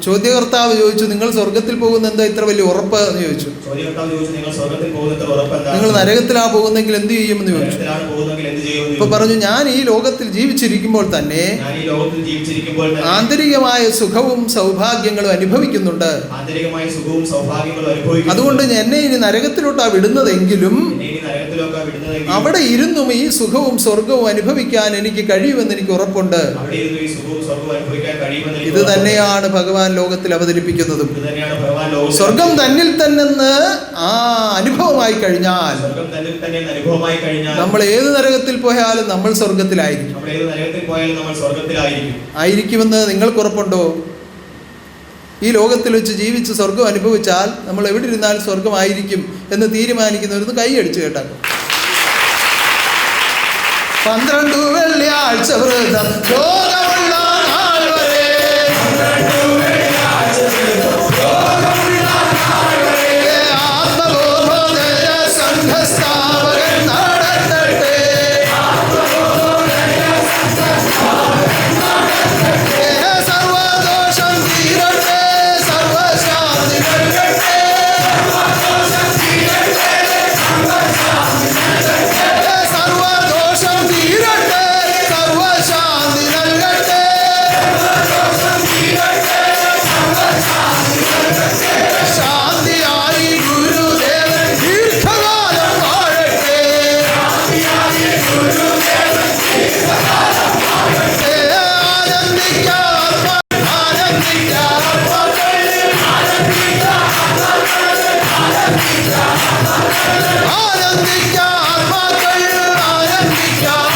Speaker 3: ചോദ്യകർത്താവ് ചോദിച്ചു, നിങ്ങൾ സ്വർഗത്തിൽ പോകുന്ന എന്താ ഇത്ര വലിയ ഉറപ്പ് എന്ന് ചോദിച്ചു.
Speaker 4: ചോദ്യകർത്താവ് ചോദിച്ചു, നിങ്ങൾ സ്വർഗത്തിൽ പോകുന്നത് ഉറപ്പ് എന്താണ്?
Speaker 3: നിങ്ങൾ നരകത്തിലാ പോകുന്നെങ്കിൽ എന്ത് ചെയ്യുമെന്ന് ചോദിച്ചു.
Speaker 4: നരകത്തിലാണ് പോകുന്നതെങ്കിൽ എന്ത് ചെയ്യുമെന്ന്
Speaker 3: അപ്പൊ പറഞ്ഞു, ഞാൻ ഈ ലോകത്തിൽ ജീവിച്ചിരിക്കുമ്പോൾ തന്നെ
Speaker 4: ഞാൻ ഈ ലോകത്തിൽ ജീവിച്ചിരിക്കുമ്പോൾ തന്നെ
Speaker 3: ആന്തരികമായ സുഖവും സൗഭാഗ്യങ്ങളും അനുഭവിക്കുന്നുണ്ട്.
Speaker 4: ആന്തരികമായ സുഖവും സൗഭാഗ്യങ്ങളും അനുഭവിക്കുന്നു.
Speaker 3: അതുകൊണ്ട് എന്നെ ഇനി നരകത്തിലോട്ടാ വിടുന്നതെങ്കിലും
Speaker 4: എന്നെ ഇനി നരകത്തിലൊക്കെ വിടുന്നതെങ്കിൽ
Speaker 3: അവിടെ ഇരുന്നും ഈ സുഖവും സ്വർഗവും അനുഭവിക്കാൻ എനിക്ക് കഴിയുമെന്ന് എനിക്ക് ഉറപ്പുണ്ട്.
Speaker 4: അവിടെ ഇരുന്ന് ഈ സുഖവും സ്വർഗവും അനുഭവിക്കാൻ കഴിയുമെന്ന് എനിക്ക്
Speaker 3: ഇത് തന്നെയാണ് ഭഗവാൻ ലോകത്തിൽ അവതരിപ്പിക്കുന്നതും.
Speaker 4: ഇത് തന്നെയാണ് ഭഗവാൻ ലോകത്തിൽ
Speaker 3: സ്വർഗം തന്നിൽ തന്നെ ആ അനുഭവമായി കഴിഞ്ഞാൽ
Speaker 4: സ്വർഗം തന്നിൽ തന്നെ അനുഭവമായി കഴിഞ്ഞാൽ
Speaker 3: നമ്മൾ ഏത് നരകത്തിൽ പോയാലും നമ്മൾ സ്വർഗത്തിലായിരിക്കും.
Speaker 4: നമ്മൾ ഏത് നരകത്തിൽ പോയാലും നമ്മൾ സ്വർഗത്തിലായിരിക്കും.
Speaker 3: ആയിരിക്കുമെന്ന് നിങ്ങൾക്ക് ഉറപ്പുണ്ടോ? ഈ ലോകത്തിൽ വെച്ച് ജീവിച്ച് സ്വർഗം അനുഭവിച്ചാൽ നമ്മൾ എവിടെ ഇരുന്നാലും സ്വർഗമായിരിക്കും എന്ന് തീരുമാനിക്കുന്നവരൊന്ന് കൈയടിച്ച് കേട്ടാക്കും. 12 വെള്ളിയാഴ്ച വ്രതം ലോകമുള്ള നാൾ വരെ, ആത്മബോധോദയ സംഘസ്ഥാപകൻ നടത്തട്ടെ. സർവദോഷം തീരട്ടെ, സർവശാന്തി നൽകട്ടെ. സർവദോഷം തീരട്ടെ, സർവശാന്തി നൽകട്ടെ. ശാന്തിയായി ഗുരുദേവൻ ദീർഘകാലം വാഴട്ടെ. ആനന്ദിക്കാം, ആനന്ദിക്കാം, ആനന്ദിക്കാം ആത്മാക്കൾ, ആനന്ദിക്കാം.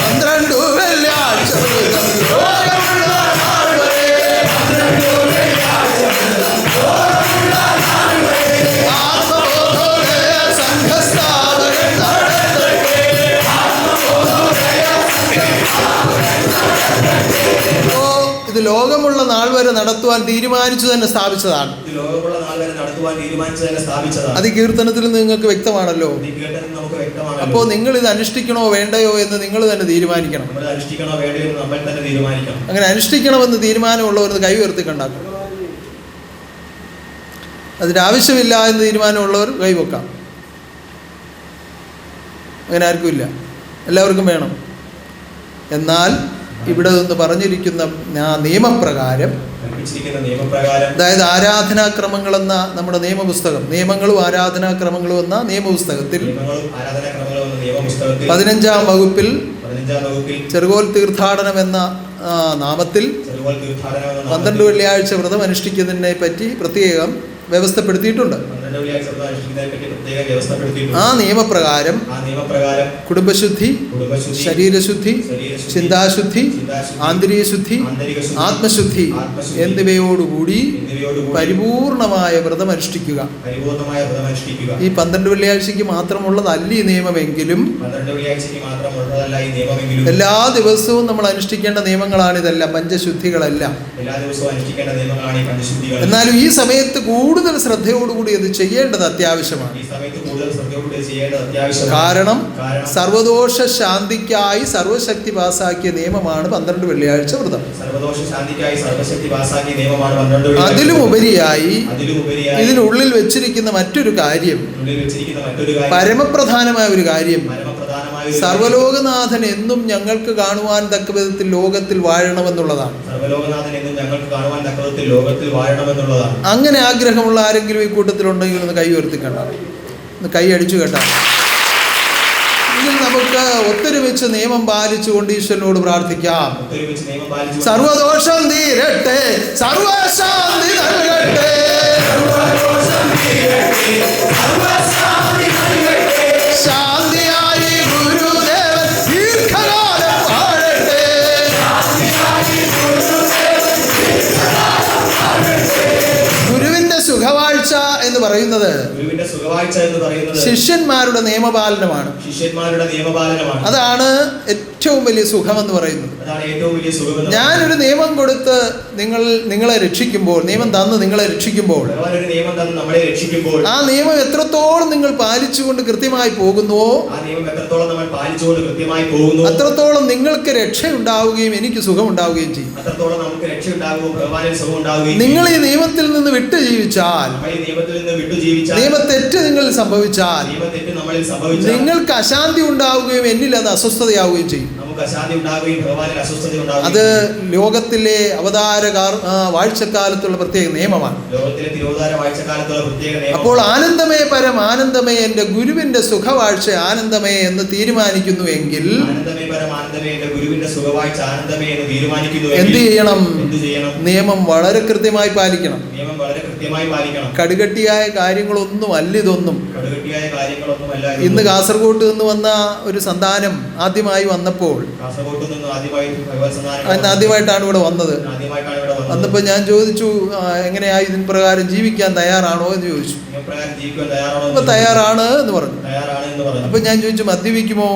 Speaker 3: പന്ത്രണ്ടു വെള്ളിയാഴ്ച വ്രതം ലോകമുള്ള നാൾ വരെ, ആത്മബോധോദയ സംഘസ്ഥാപകൻ നടത്തട്ടെ. ഇത് ലോകമുള്ള നാൾ വരെ നടത്തുവാൻ തീരുമാനിച്ചു തന്നെ സ്ഥാപിച്ചതാണ്.
Speaker 4: ഇത് ലോകമുള്ള നാൾ വരെ നടത്തുവാൻ തീരുമാനിച്ചു തന്നെ സ്ഥാപിച്ചതാണ്.
Speaker 3: അത് ഈ കീർത്തനത്തിൽ നിങ്ങൾക്ക് വ്യക്തമാണല്ലോ.
Speaker 4: ഈ കേട്ടത് നമുക്ക് വ്യക്തമാണ്.
Speaker 3: അപ്പോൾ നിങ്ങൾ ഇത് അനുഷ്ഠിക്കണോ വേണ്ടയോ എന്ന് നിങ്ങൾ തന്നെ തീരുമാനിക്കണം.
Speaker 4: നമ്മൾ അനുഷ്ഠിക്കണോ വേണ്ടയോ എന്ന് നമ്മൾ തന്നെ തീരുമാനിക്കണം.
Speaker 3: അങ്ങനെ അനുഷ്ഠിക്കണമെന്ന് തീരുമാനമുള്ളവർ കൈ ഉയർത്തി കണ്ടാക്കും. അതിന് ആവശ്യമില്ല എന്ന് തീരുമാനമുള്ളവർ കൈവെക്കാം. അങ്ങനെ ആർക്കും ഇല്ല, എല്ലാവർക്കും വേണം. എന്നാൽ ഇവിടെ നിന്ന് പറഞ്ഞിരിക്കുന്ന ആ നിയമപ്രകാരം,
Speaker 4: കൽപ്പിച്ചിരിക്കുന്ന നിയമപ്രകാരം,
Speaker 3: അതായത് ആരാധനാക്രമങ്ങളെന്ന നമ്മുടെ നിയമപുസ്തകം, നിയമങ്ങളും ആരാധനാക്രമങ്ങളും എന്ന നിയമപുസ്തകത്തിൽ 15-ാം വകുപ്പിൽ ചെറുകോൽ തീർത്ഥാടനം എന്ന നാമത്തിൽ 12 വെള്ളിയാഴ്ച വ്രതം അനുഷ്ഠിക്കുന്നതിനെ പറ്റി പ്രത്യേകം വ്യവസ്ഥപ്പെടുത്തിയിട്ടുണ്ട്. ആ നിയമപ്രകാരം കുടുംബശുദ്ധി, ശരീരശുദ്ധി, ചിന്താശുദ്ധി, ആന്തരിക ശുദ്ധി, ആത്മശുദ്ധി എന്നിവയോടുകൂടി പരിപൂർണമായ വ്രതം അനുഷ്ഠിക്കുക. ഈ 12 വെള്ളിയാഴ്ചയ്ക്ക് മാത്രമുള്ളതല്ല ഈ നിയമമെങ്കിലും എല്ലാ ദിവസവും നമ്മൾ അനുഷ്ഠിക്കേണ്ട നിയമങ്ങളാണിതെല്ലാം, പഞ്ചശുദ്ധികളെല്ലാം. എന്നാലും ഈ സമയത്ത് കൂടുതൽ ശ്രദ്ധയോടുകൂടി അത് ചെയ്യേണ്ടത് അത്യാവശ്യമാണ്. കാരണം സർവദോഷ ശാന്തിക്കായി സർവശക്തി പാസാക്കിയ നിയമമാണ് 12 വെള്ളിയാഴ്ച വ്രതം. അതിലും ഉപരിയായി ഇതിനുള്ളിൽ വെച്ചിരിക്കുന്ന മറ്റൊരു കാര്യം, പരമപ്രധാനമായ ഒരു കാര്യം, സർവലോകനാഥൻ എന്നും ഞങ്ങൾക്ക് കാണുവാൻ തക്ക വിധത്തിൽ ലോകത്തിൽ വാഴണമെന്നുള്ളതാണ്. അങ്ങനെ ആഗ്രഹമുള്ള ആരെങ്കിലും ഈ കൂട്ടത്തിലുണ്ടെങ്കിൽ ഒന്ന് കൈ ഉയർത്തി കണ്ടാൽ, ഒന്ന് കൈ അടിച്ചു കേട്ടാൽ. എങ്കിൽ നമുക്ക് ഒത്തൊരുമിച്ച് നിയമം പാലിച്ചുകൊണ്ട് ഈശ്വരനോട് പ്രാർത്ഥിക്കാം.
Speaker 4: ഒത്തൊരുമിച്ച് നിയമം പാലിച്ചു
Speaker 3: സർവദോഷം തീരട്ടെ, സർവശാന്തി നൽകട്ടെ, ശാന്തിയായി ഗുരുദേവൻ ദീർഘകാലം വാഴട്ടെ. ഗുരുവിന്റെ സുഖവാഴ്ച എന്ന് പറയുന്നത്
Speaker 4: ഗുരുവിന്റെ സുഖവാഴ്ച എന്ന് പറയുന്നത്
Speaker 3: ശിഷ്യന്മാരുടെ നിയമപാലനമാണ്.
Speaker 4: ശിഷ്യന്മാരുടെ നിയമപാലനമാണ്.
Speaker 3: അതാണ് ഏറ്റവും വലിയ സുഖമെന്ന് പറയുന്നത്.
Speaker 4: അതാണ് ഏറ്റവും വലിയ സുഖം.
Speaker 3: ഞാനൊരു നിയമം കൊടുത്ത് നിങ്ങളെ രക്ഷിക്കുമ്പോൾ, നിയമം തന്ന് നിങ്ങളെ രക്ഷിക്കുമ്പോൾ,
Speaker 4: ഒരു നിയമം തന്ന് നമ്മളെ രക്ഷിക്കുമ്പോൾ
Speaker 3: ആ നിയമം എത്രത്തോളം നിങ്ങൾ പാലിച്ചുകൊണ്ട് കൃത്യമായി പോകുന്നുവോ,
Speaker 4: ആ നിയമം എത്രത്തോളം നമ്മൾ പാലിച്ചുകൊണ്ട് കൃത്യമായി പോകുന്നു,
Speaker 3: അത്രത്തോളം നിങ്ങൾക്ക് രക്ഷയുണ്ടാവുകയും എനിക്ക് സുഖമുണ്ടാവുകയും ചെയ്യും.
Speaker 4: അത്രത്തോളം നമുക്ക് രക്ഷയുണ്ടാകുകയും ഭഗവാനിൽ സുഖം ഉണ്ടാവുകയും.
Speaker 3: നിങ്ങൾ ഈ നിയമത്തിൽ നിന്ന് വിട്ടു ജീവിച്ചാൽ,
Speaker 4: നിയമത്തിൽ നിന്ന് വിട്ടു ജീവിച്ചാൽ,
Speaker 3: നിയമത്തെറ്റ് നിങ്ങളിൽ സംഭവിച്ചാൽ,
Speaker 4: നിയമത്തെറ്റ് നമ്മളിൽ സംഭവിച്ചാൽ
Speaker 3: നിങ്ങൾക്ക് അശാന്തി ഉണ്ടാവുകയും എന്നിൽ അത് അസ്വസ്ഥതയാവുകയും ചെയ്യും.
Speaker 4: നമുക്ക് അശാന്തി ഉണ്ടാവുകയും ഭഗവാനിൽ അസ്വസ്ഥത ഉണ്ടാവുകയും.
Speaker 3: അത് ലോകത്തിലെ വാഴ്ചക്കാലത്തുള്ള പ്രത്യേക നിയമമാണ്.
Speaker 4: ലോകത്തിലെ തിരുവതാര വാഴ്ചക്കാലത്തുള്ള പ്രത്യേക നിയമം.
Speaker 3: അപ്പോൾ ആനന്ദമേ പരം ആനന്ദമേ, എൻ്റെ ഗുരുവിന്റെ സുഖവാഴ്ച ആനന്ദമേ എന്ന് തീരുമാനിക്കുന്നു എങ്കിൽ
Speaker 4: ആനന്ദമേ പരം ആനന്ദമേ, എൻ്റെ ഗുരുവിന്റെ സുഖവാഴ്ച ആനന്ദമേ എന്ന് തീരുമാനിക്കുന്നു
Speaker 3: എന്ത് ചെയ്യണം?
Speaker 4: എന്ത് ചെയ്യണം?
Speaker 3: നിയമം വളരെ കൃത്യമായി പാലിക്കണം.
Speaker 4: നിയമം വളരെ കൃത്യമായി പാലിക്കണം.
Speaker 3: കടുകട്ടിയായ കാര്യങ്ങളൊന്നും അല്ല ഇതൊന്നും.
Speaker 4: കടുകട്ടിയായ കാര്യങ്ങളൊന്നും അല്ല.
Speaker 3: ഇന്ന് കാസർഗോഡ് നിന്ന് വന്ന ഒരു സന്താനം ആദ്യമായി വന്നപ്പോൾ,
Speaker 4: കാസർഗോഡ് നിന്ന്
Speaker 3: ആദ്യമായിട്ടാണ് ഇവിടെ വന്നത്. വന്നപ്പോൾ ഞാൻ ചോദിച്ചു, എങ്ങനെയാ ഇതിന് പ്രകാരം ജീവിക്കാൻ തയ്യാറാണോ എന്ന് ചോദിച്ചു. അപ്പൊ തയ്യാറാണ് എന്ന് പറഞ്ഞു. അപ്പൊ ഞാൻ ചോദിച്ചു, മദ്യപിക്കുമോ?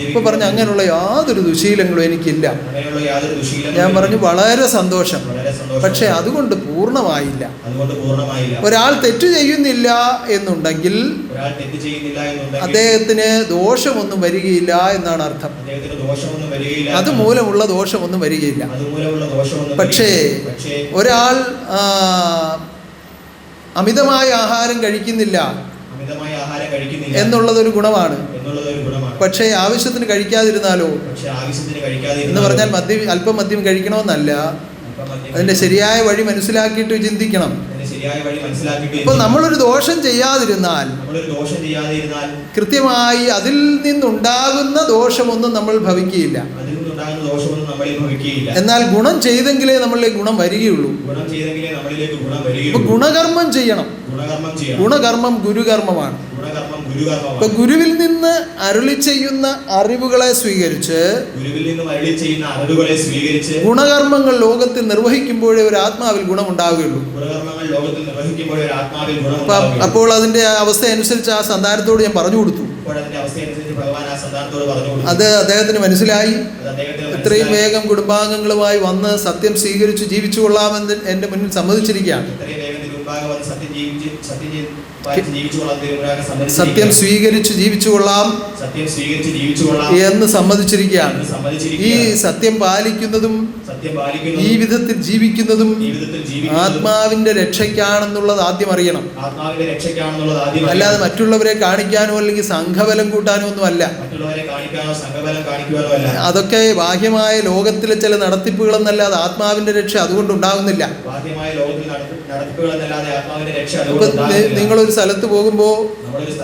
Speaker 3: ഇപ്പൊ പറഞ്ഞു, അങ്ങനെയുള്ള യാതൊരു ദുശീലങ്ങളും എനിക്കില്ല. ഞാൻ പറഞ്ഞു, വളരെ സന്തോഷം. പക്ഷെ അതുകൊണ്ട് പൂർണ്ണമായില്ല. ഒരാൾ തെറ്റ് ചെയ്യുന്നില്ല എന്നുണ്ടെങ്കിൽ അദ്ദേഹത്തിന് ദോഷമൊന്നും വരികയില്ല എന്നാണ് അർത്ഥം. അതുമൂലമുള്ള ദോഷമൊന്നും വരികയില്ല. പക്ഷേ ഒരാൾ അമിതമായ ആഹാരം കഴിക്കുന്നില്ല എന്നുള്ളതൊരു ഗുണമാണ്. പക്ഷേ ആവശ്യത്തിന് കഴിക്കാതിരുന്നാലോ എന്ന് പറഞ്ഞാൽ അല്പം മദ്യം കഴിക്കണമെന്നല്ല. അതിന്റെ ശരിയായ വഴി മനസ്സിലാക്കിയിട്ട് ചിന്തിക്കണം. ഇപ്പൊ നമ്മളൊരു ദോഷം ചെയ്യാതിരുന്നാൽ കൃത്യമായി അതിൽ നിന്നുണ്ടാകുന്ന ദോഷമൊന്നും നമ്മൾ ഭവിക്കുകയില്ല. എന്നാൽ ഗുണം ചെയ്തെങ്കിലേ നമ്മളിലേക്ക് ഗുണം വരികയുള്ളൂ. ഇപ്പൊ ഗുണകർമ്മം ചെയ്യണം. ഗുണകർമ്മം ഗുരുകർമ്മമാണ്. ഇപ്പൊ ഗുരുവിൽ നിന്ന് അരുളി ചെയ്യുന്ന അറിവുകളെ സ്വീകരിച്ച് ഗുണകർമ്മങ്ങൾ ലോകത്തിൽ നിർവഹിക്കുമ്പോഴേ ഒരു ആത്മാവിൽ ഗുണമുണ്ടാവുകയുള്ളൂ. അപ്പോൾ അതിന്റെ അവസ്ഥ അനുസരിച്ച് ആ സന്താനത്തോട് ഞാൻ പറഞ്ഞു കൊടുത്തു. അത് അദ്ദേഹത്തിന് മനസ്സിലായി. എത്രയും വേഗം കുടുംബാംഗങ്ങളുമായി വന്ന് സത്യം സ്വീകരിച്ച് ജീവിച്ചു കൊള്ളാമെന്ന് എൻ്റെ മുന്നിൽ സമ്മതിച്ചിരിക്കുകയാണ്. സത്യം സ്വീകരിച്ച് ജീവിച്ചു കൊള്ളാം എന്ന് സമ്മതിച്ചിരിക്കുകയാണ്. ഈ സത്യം പാലിക്കുന്നതും ഈ വിധത്തിൽ ജീവിക്കുന്നതും ആത്മാവിന്റെ രക്ഷയ്ക്കാണെന്നുള്ളത് ആദ്യം അറിയണം. അല്ലാതെ മറ്റുള്ളവരെ കാണിക്കാനോ അല്ലെങ്കിൽ സംഘബലം കൂട്ടാനോ ഒന്നും അല്ല. അതൊക്കെ ബാഹ്യമായ ലോകത്തിലെ ചില നടത്തിപ്പുകളെന്നല്ലാതെ ആത്മാവിന്റെ രക്ഷ അതുകൊണ്ട് ഉണ്ടാകുന്നില്ല. നിങ്ങളൊരു സ്ഥലത്ത് പോകുമ്പോൾ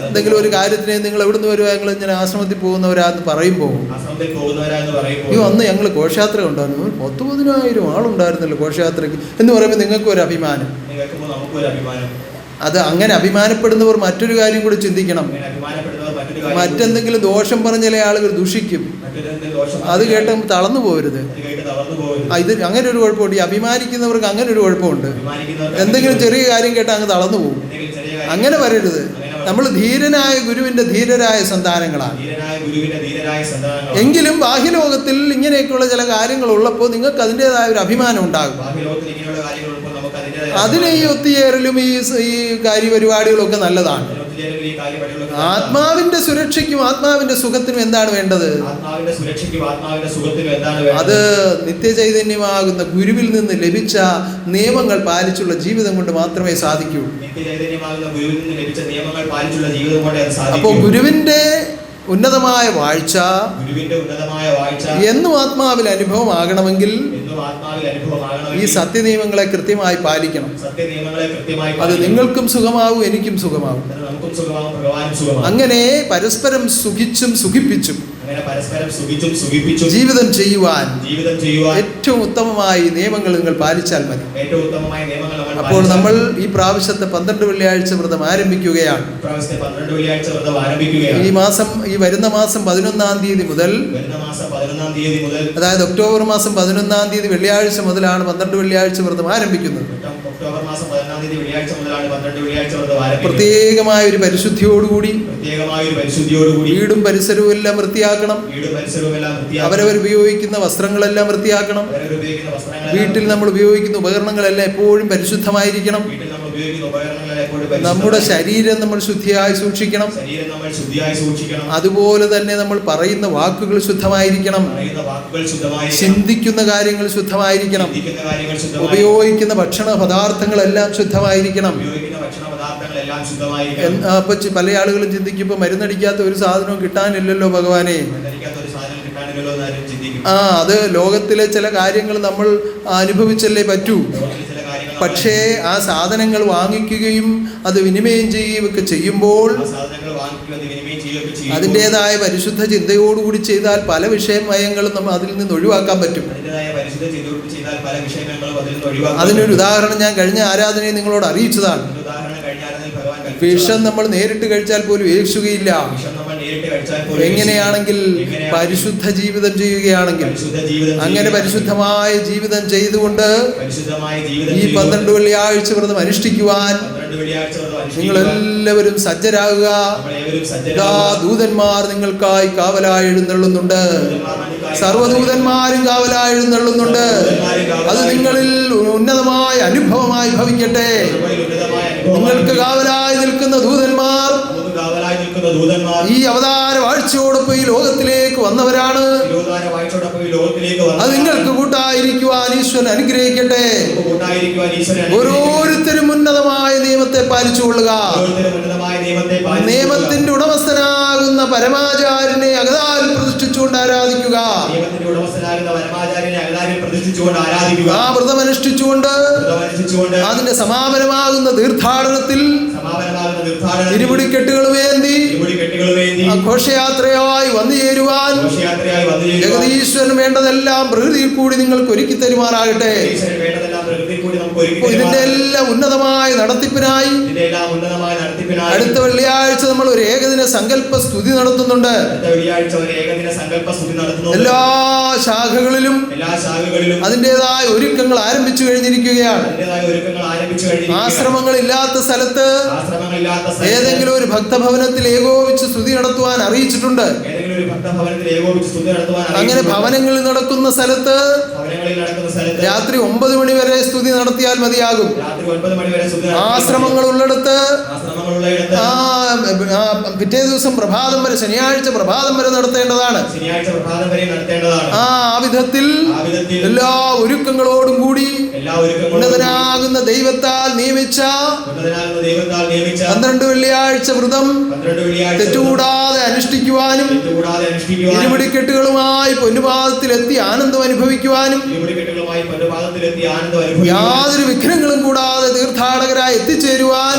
Speaker 3: എന്തെങ്കിലും ഒരു കാര്യത്തിന് നിങ്ങൾ എവിടുന്ന് വരുവാ, ഞങ്ങൾ ഇങ്ങനെ ആശ്രമത്തിൽ പോകുന്നവരാന്ന് പറയുമ്പോൾ, അന്ന് ഞങ്ങൾ ഘോഷയാത്ര ഉണ്ടായിരുന്നു, 10,000 ആളുണ്ടായിരുന്നല്ലോ ഘോഷയാത്രയ്ക്ക് എന്ന് പറയുമ്പോൾ നിങ്ങൾക്കും ഒരു അഭിമാനം. അത് അങ്ങനെ അഭിമാനപ്പെടുന്നവർ മറ്റൊരു കാര്യം കൂടി ചിന്തിക്കണം. മറ്റെന്തെങ്കിലും ദോഷം പറഞ്ഞ ചില ആളുകൾ ദുഷിക്കും. അത് കേട്ട് തളർന്നു പോകരുത്. ഇത് അങ്ങനെ ഒരു കുഴപ്പമുണ്ട്. ഈ അഭിമാനിക്കുന്നവർക്ക് അങ്ങനെ ഒരു കുഴപ്പമുണ്ട്. എന്തെങ്കിലും ചെറിയ കാര്യം കേട്ട് അങ്ങ് തളർന്നു പോകും. അങ്ങനെ വരരുത്. നമ്മൾ ധീരനായ ഗുരുവിന്റെ ധീരരായ സന്താനങ്ങളാണ്. എങ്കിലും ബാഹ്യലോകത്തിൽ ഇങ്ങനെയൊക്കെയുള്ള ചില കാര്യങ്ങൾ ഉള്ളപ്പോൾ നിങ്ങൾക്ക് അതിൻ്റെതായ ഒരു അഭിമാനം ഉണ്ടാകും. അതിന് ഈ ഒത്തുചേരലും ഈ കാര്യപരിപാടികളൊക്കെ നല്ലതാണ്. ആത്മാവിന്റെ സുരക്ഷയ്ക്കും ആത്മാവിന്റെ സുഖത്തിനും എന്താണ് വേണ്ടത്? അത് നിത്യചൈതന്യമാകുന്ന ഗുരുവിൽ നിന്ന് ലഭിച്ച നിയമങ്ങൾ പാലിച്ചുള്ള ജീവിതം കൊണ്ട് മാത്രമേ സാധിക്കൂ. അപ്പോൾ ഗുരുവിന്റെ ഉന്നതമായ വാഴ്ച എന്നും ആത്മാവിൽ അനുഭവമാകണമെങ്കിൽ
Speaker 4: ഇന്നും ആത്മാവിൽ അനുഭവമാകണമെങ്കിൽ
Speaker 3: ഈ സത്യനിയമങ്ങളെ കൃത്യമായി പാലിക്കണം.
Speaker 4: സത്യനിയമങ്ങളെ കൃത്യമായി
Speaker 3: അത്
Speaker 4: പാലിക്കണം.
Speaker 3: നിങ്ങൾക്കും സുഖമാവും, എനിക്കും സുഖമാവും.
Speaker 4: അത് നമുക്കും സുഖമാകും, ഭഗവാനും സുഖമാകും.
Speaker 3: അങ്ങനെ പരസ്പരം സുഖിച്ചും സുഖിപ്പിച്ചും
Speaker 4: അങ്ങനെ പരസ്പരം സുഖിച്ചും സുഖിപ്പിച്ചും
Speaker 3: ജീവിതം ചെയ്യുവാൻ
Speaker 4: ഏറ്റവും
Speaker 3: ഉത്തമമായി നിയമങ്ങൾ നിങ്ങൾ പാലിച്ചാൽ മതി.
Speaker 4: ഏറ്റവും ഉത്തമമായ നിയമങ്ങൾ
Speaker 3: അപ്പോൾ നമ്മൾ ഈ പ്രാവശ്യത്തെ 12 വെള്ളിയാഴ്ച വ്രതം ആരംഭിക്കുകയാണ്.
Speaker 4: 12 വെള്ളിയാഴ്ച വ്രതം ആരംഭിക്കുകയാണ്.
Speaker 3: ഈ വരുന്ന മാസം 11-ാം തീയതി മുതൽ, അതായത് ഒക്ടോബർ മാസം 11-ാം തീയതി വെള്ളിയാഴ്ച മുതലാണ് 12 വെള്ളിയാഴ്ച വ്രതം ആരംഭിക്കുന്നത്.
Speaker 4: ഒക്ടോബർ മാസം 11-ാം തീയതി വെള്ളിയാഴ്ച മുതലാണ് 12 വെള്ളിയാഴ്ച വ്രതം ആരംഭിക്കുന്നത്.
Speaker 3: പ്രത്യേകമായ ഒരു പരിശുദ്ധിയോടുകൂടി വീടും പരിസരവും എല്ലാം വൃത്തിയാക്കണം. അവരവർ ഉപയോഗിക്കുന്ന വസ്ത്രങ്ങളെല്ലാം വൃത്തിയാക്കണം. വീട്ടിൽ നമ്മൾ ഉപയോഗിക്കുന്ന ഉപകരണങ്ങളെല്ലാം എപ്പോഴും പരിശുദ്ധമായിരിക്കണം. നമ്മുടെ ശരീരം നമ്മൾ ശുദ്ധിയായി സൂക്ഷിക്കണം. അതുപോലെ തന്നെ നമ്മൾ പറയുന്ന വാക്കുകൾ ശുദ്ധമായിരിക്കണം. ചിന്തിക്കുന്ന കാര്യങ്ങൾ ശുദ്ധമായിരിക്കണം. ഉപയോഗിക്കുന്ന ഭക്ഷണ പദാർത്ഥങ്ങളെല്ലാം ശുദ്ധമായിരിക്കണം. അപ്പൊ പല ആളുകളും ചിന്തിക്കുമ്പോൾ മരുന്നടിക്കാത്ത ഒരു സാധനവും കിട്ടാനില്ലല്ലോ ഭഗവാനെ. അത് ലോകത്തിലെ ചില കാര്യങ്ങൾ നമ്മൾ അനുഭവിച്ചല്ലേ പറ്റൂ. പക്ഷേ ആ സാധനങ്ങൾ വാങ്ങിക്കുകയും അത് വിനിമയം ചെയ്യുകയും ഒക്കെ ചെയ്യുമ്പോൾ അതിൻ്റെതായ പരിശുദ്ധ ചിന്തയോടുകൂടി ചെയ്താൽ പല വിഷയമയങ്ങളും നമ്മൾ അതിൽ നിന്ന് ഒഴിവാക്കാൻ പറ്റും. അതിനൊരു ഉദാഹരണം ഞാൻ കഴിഞ്ഞ ആരാധനയെ നിങ്ങളോട് അറിയിച്ചതാണ്. വിഷം നമ്മൾ നേരിട്ട് കഴിച്ചാൽ പോലും ഏൽക്കുകയില്ല. എങ്ങനെയാണെങ്കിൽ പരിശുദ്ധ ജീവിതം ചെയ്യുകയാണെങ്കിൽ, അങ്ങനെ പരിശുദ്ധമായ ജീവിതം ചെയ്തുകൊണ്ട് ഈ 12 വെള്ളിയാഴ്ച വ്രതം അനുഷ്ഠിക്കുവാൻ നിങ്ങളെല്ലാവരും സജ്ജരാകുക. ദൂതന്മാർ നിങ്ങൾക്കായി കാവലായി എഴുന്നള്ളുന്നുണ്ട്. സർവ്വദൂതന്മാരും കാവലായി എഴുന്നള്ളുന്നുണ്ട്. അത് നിങ്ങളിൽ ഉന്നതമായ അനുഭവമായി ഭവിക്കട്ടെ. നിങ്ങൾക്ക് കാവലായി നിൽക്കുന്ന ദൂതന്മാർ ഈ അവതാര വാഴ്ചയോടൊപ്പം ഈ ലോകത്തിലേക്ക് വന്നവരാണ്. അത് നിങ്ങൾക്ക് കൂട്ടായിരിക്കുവാൻ ഈശ്വരൻ അനുഗ്രഹിക്കട്ടെ. ഓരോരുത്തരും ഉന്നതമായ നിയമത്തെ പാലിച്ചുകൊള്ളുക. നിയമത്തിന്റെ ഉടമസ്ഥനാകുന്ന പരമാചാര്യനെ അകതാരിൽ പ്രതിഷ്ഠിച്ചുകൊണ്ട് ആരാധിക്കുക. ആ വ്രതം അനുഷ്ഠിച്ചുകൊണ്ട് അതിന്റെ സമാപനമാകുന്ന തീർത്ഥാടനത്തിൽ ഇരുമുടിക്കെട്ടുകളുമേന്തി ഘോഷയാത്രയായി വന്നു ചേരുവാൻ ജഗദീശ്വരന് വേണ്ടതെല്ലാം പ്രകൃതിയിൽ കൂടി നിങ്ങൾക്ക് ഒരുക്കി തരുമാറാകട്ടെ. ഇതിന്റെ എല്ലാം ഉന്നതമായ നടത്തിപ്പിനായി അടുത്ത വെള്ളിയാഴ്ച നമ്മൾ ഒരു ഏകദിന സങ്കല്പ സ്തുതി നടത്തുന്നുണ്ട്. എല്ലാ ശാഖകളിലും അതിൻ്റെതായ ഒരുക്കങ്ങൾ ആരംഭിച്ചു കഴിഞ്ഞിരിക്കുകയാണ്. ആശ്രമങ്ങളില്ലാത്ത സ്ഥലത്ത് ഏതെങ്കിലും ഒരു ഭക്തഭവനത്തിൽ ഏകോപിച്ച് സ്തുതി നടത്തുവാൻ അറിയിച്ചിട്ടുണ്ട്. അങ്ങനെ ഭവനങ്ങളിൽ നടക്കുന്ന സ്ഥലത്ത് രാത്രി 9 മണി വരെ സ്തുതി നടത്തിയാൽ മതിയാകും. ആശ്രമങ്ങൾ ഉള്ളിടത്ത് പിറ്റേ ദിവസം പ്രഭാതം വരെ, ശനിയാഴ്ച പ്രഭാതം വരെ നടത്തേണ്ടതാണ്. ആ വിധത്തിൽ എല്ലാ ഒരുക്കങ്ങളോടും കൂടി ഉന്നതനാകുന്ന ദൈവത്താൽ നിയമിച്ച 12 വെള്ളിയാഴ്ച വ്രതം തെറ്റുകൂടാതെ അനുഷ്ഠിക്കുവാനും ഇരുമുടിക്കെട്ടുകളുമായി പൊന്നുപാദത്തിലെത്തി ആനന്ദം അനുഭവിക്കുവാനും യാതൊരു വിഘ്നങ്ങളും കൂടാതെ തീർത്ഥാടകരായി എത്തിച്ചേരുവാൻ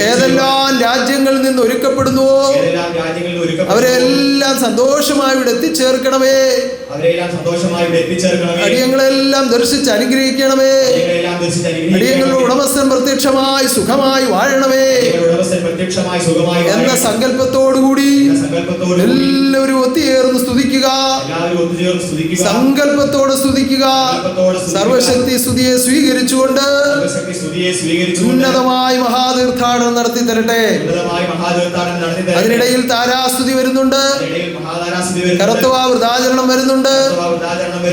Speaker 3: ഏതെല്ലാം രാജ്യങ്ങളിൽ നിന്ന് ഒരുക്കപ്പെടുന്നുവോ അവരെല്ലാം സന്തോഷമായി ഇവിടെ എത്തിച്ചേർക്കണമേ. അടിയങ്ങളെല്ലാം ദർശിച്ച് അനുഗ്രഹിക്കണമേ. അടിയങ്ങളുടെ ഉടമസ്ഥൻ പ്രത്യക്ഷമായി സുഖമായി വാഴണമേ എന്ന സങ്കല്പത്തോടുകൂടി എല്ലാവരും ഒത്തുചേർന്ന് സ്തുതിക്കുക. സങ്കല്പത്തോടെ സ്തുതിക്കുക. സർവശക്തി സ്തുതിയെ സ്വീകരിച്ചുകൊണ്ട് ഉന്നതമായ മഹാതീർത്ഥാടനം നടത്തി തരട്ടെ. അതിനിടയിൽ താരാസ്തുതി വരുന്നുണ്ട്, കർത്തവ വൃതാചരണം വരുന്നുണ്ട്,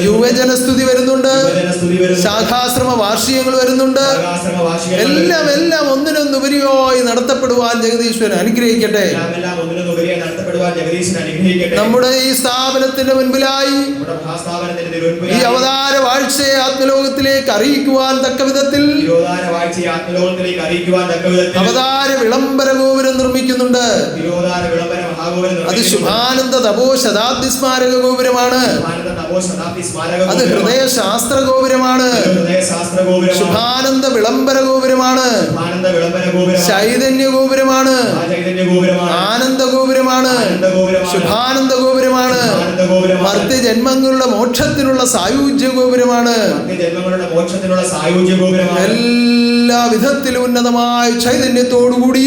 Speaker 3: യുവജനസ്തുതി വരുന്നുണ്ട്, ശാഖാശ്രമ വാർഷികങ്ങൾ വരുന്നുണ്ട്. എല്ലാം ഒന്നിനൊന്നുപരിയായി നടത്തപ്പെടുവാൻ ജഗദീശ്വരൻ അനുഗ്രഹിക്കട്ടെ. നമ്മുടെ ഈ സ്ഥാപനത്തിന്റെ മുൻപിലായി ഈ അവതാര വാഴ്ചയെ ആത്മലോകത്തിലേക്ക് അറിയിക്കുവാൻ തക്ക വിധത്തിൽ അവതാര വിളംബര ഗോപുരം നിർമ്മിക്കുന്നുണ്ട്. അത് ശുഭാനന്ദ തപോ ശതാബ്ദി സ്മാരക ഗോപുരമാണ്. അത് ഹൃദയശാസ്ത്ര ഗോപുരമാണ്. ശുഭാനന്ദ വിളംബര ഗോപുരമാണ്. ചൈതന്യ ഗോപുരമാണ്. ആനന്ദ ഗോപുരമാണ്. ശുഭാനന്ദ ഗോപുരമാണ്. മർത്യ ജന്മങ്ങളുടെ മോക്ഷത്തിനുള്ള സായുജ്യ ഗോപുരമാണ്. എല്ലാ വിധത്തിലും ഉന്നതമായ ചൈതന്യത്തോടുകൂടി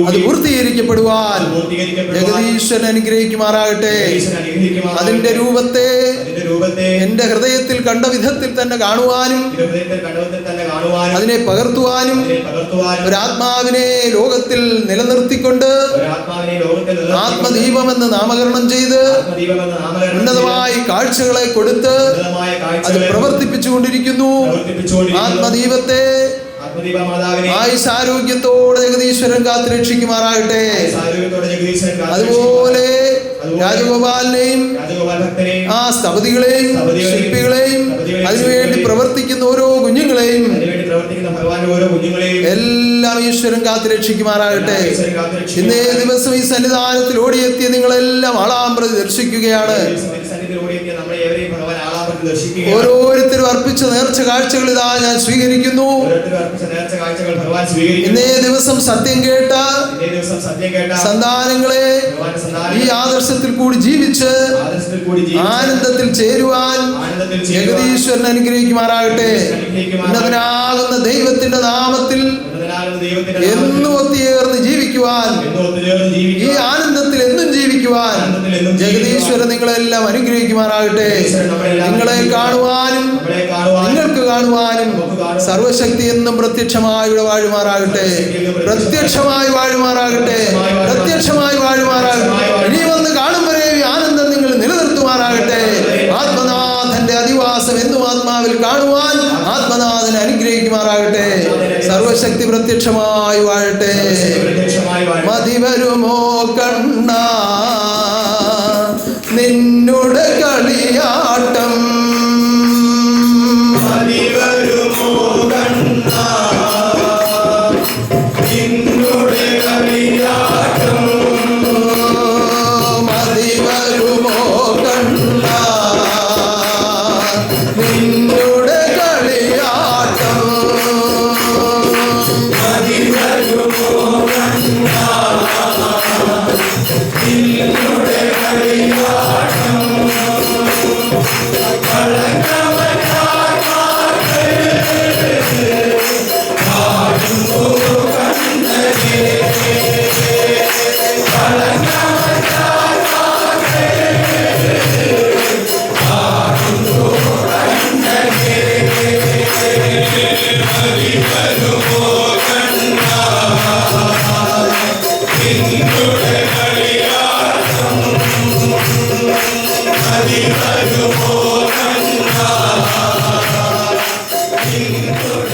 Speaker 3: അത് പൂർത്തീകരിക്കപ്പെടുവാൻ ജഗദീശ്വരൻ അനുഗ്രഹിക്കുമാറാകട്ടെ. അതിന്റെ രൂപത്തെ എന്റെ ഹൃദയത്തിൽ കണ്ട വിധത്തിൽ തന്നെ കാണുവാനും അതിനെ പകർത്തുവാനും ഒരാത്മാവിനെ ലോകത്തിൽ നിലനിർത്തിക്കൊണ്ട് ആത്മദീപം എന്ന് നാമകരണം ചെയ്ത് ഉന്നതമായ കാഴ്ചകളെ കൊടുത്ത് അത് പ്രവർത്തിപ്പിച്ചുകൊണ്ടിരിക്കുന്നു. ആത്മദീപത്തെ ആയുസാരോഗ്യത്തോടെ ജഗദീശ്വരൻ കാത്തു രക്ഷിക്കുമാറാകട്ടെ. അതുപോലെ രാജഗോപാലിനെയും ആ സ്ഥപതികളെയും ശില്പികളെയും അതിനുവേണ്ടി പ്രവർത്തിക്കുന്ന ഓരോ കുഞ്ഞുങ്ങളെയും എല്ലാം ഈശ്വരൻ കാത്തു രക്ഷിക്കുമാറാകട്ടെ. ഇന്നേ ദിവസം ഈ സന്നിധാനത്തിൽ ഓടിയെത്തിയ നിങ്ങളെല്ലാം ആളാമ്പ്രതി ദർശിക്കുകയാണ്. ഓരോരുത്തരും അർപ്പിച്ച നേർച്ച കാഴ്ചകൾ ഇതാ ഞാൻ സ്വീകരിക്കുന്നു. ഇന്നേ ദിവസം സത്യം കേട്ട സന്താനങ്ങളെ ഈ ആദർശത്തിൽ കൂടി ജീവിച്ച് ആനന്ദത്തിൽ ചേരുവാൻ ജഗദീശ്വരൻ അനുഗ്രഹിക്കുമാറാകട്ടെ. ഉന്നതനാകുന്ന ദൈവത്തിന്റെ നാമത്തിൽ എന്നും ഒത്തുചേർന്ന് ജീവിക്കുവാൻ, ഈ ആനന്ദത്തിൽ എന്നും ജീവിക്കുവാൻ ജഗദീശ്വരൻ നിങ്ങളെല്ലാം അനുഗ്രഹിക്കുമാറാകട്ടെ. നിങ്ങളെ കാണുവാനും നിങ്ങൾക്ക് കാണുവാനും സർവശക്തി എന്നും പ്രത്യക്ഷമായി ഇവിടെ വാഴുമാറാകട്ടെ. പ്രത്യക്ഷമായി വാഴുമാറാകട്ടെ. പ്രത്യക്ഷമായി വാഴുമാറാകട്ടെ. ഇനി വന്ന് കാണും വരെ ഈ ആനന്ദം നിങ്ങൾ നിലനിർത്തുമാറാകട്ടെ. ആത്മനാഥന്റെ അധിവാസം എന്നും ആത്മാവിൽ കാണുവാൻ ആത്മനാഥൻ അനുഗ്രഹിക്കുമാറാകട്ടെ. സർവശക്തി പ്രത്യക്ഷമായി വാഴട്ടെ. മതി വരുമോ കണ്ണ നിന്നുടെ കളിയാട്ടം, മതി വരുമോ കണ്ണ നിന്നുടെ കളിയാട്ടം, മതി വരുമോ കണ്ണ നിന്നുടെ കളിയാട്ടം, മതി വരുമോ കണ്ണ നിന്നുടെ കളിയാട്ടം.
Speaker 2: Hare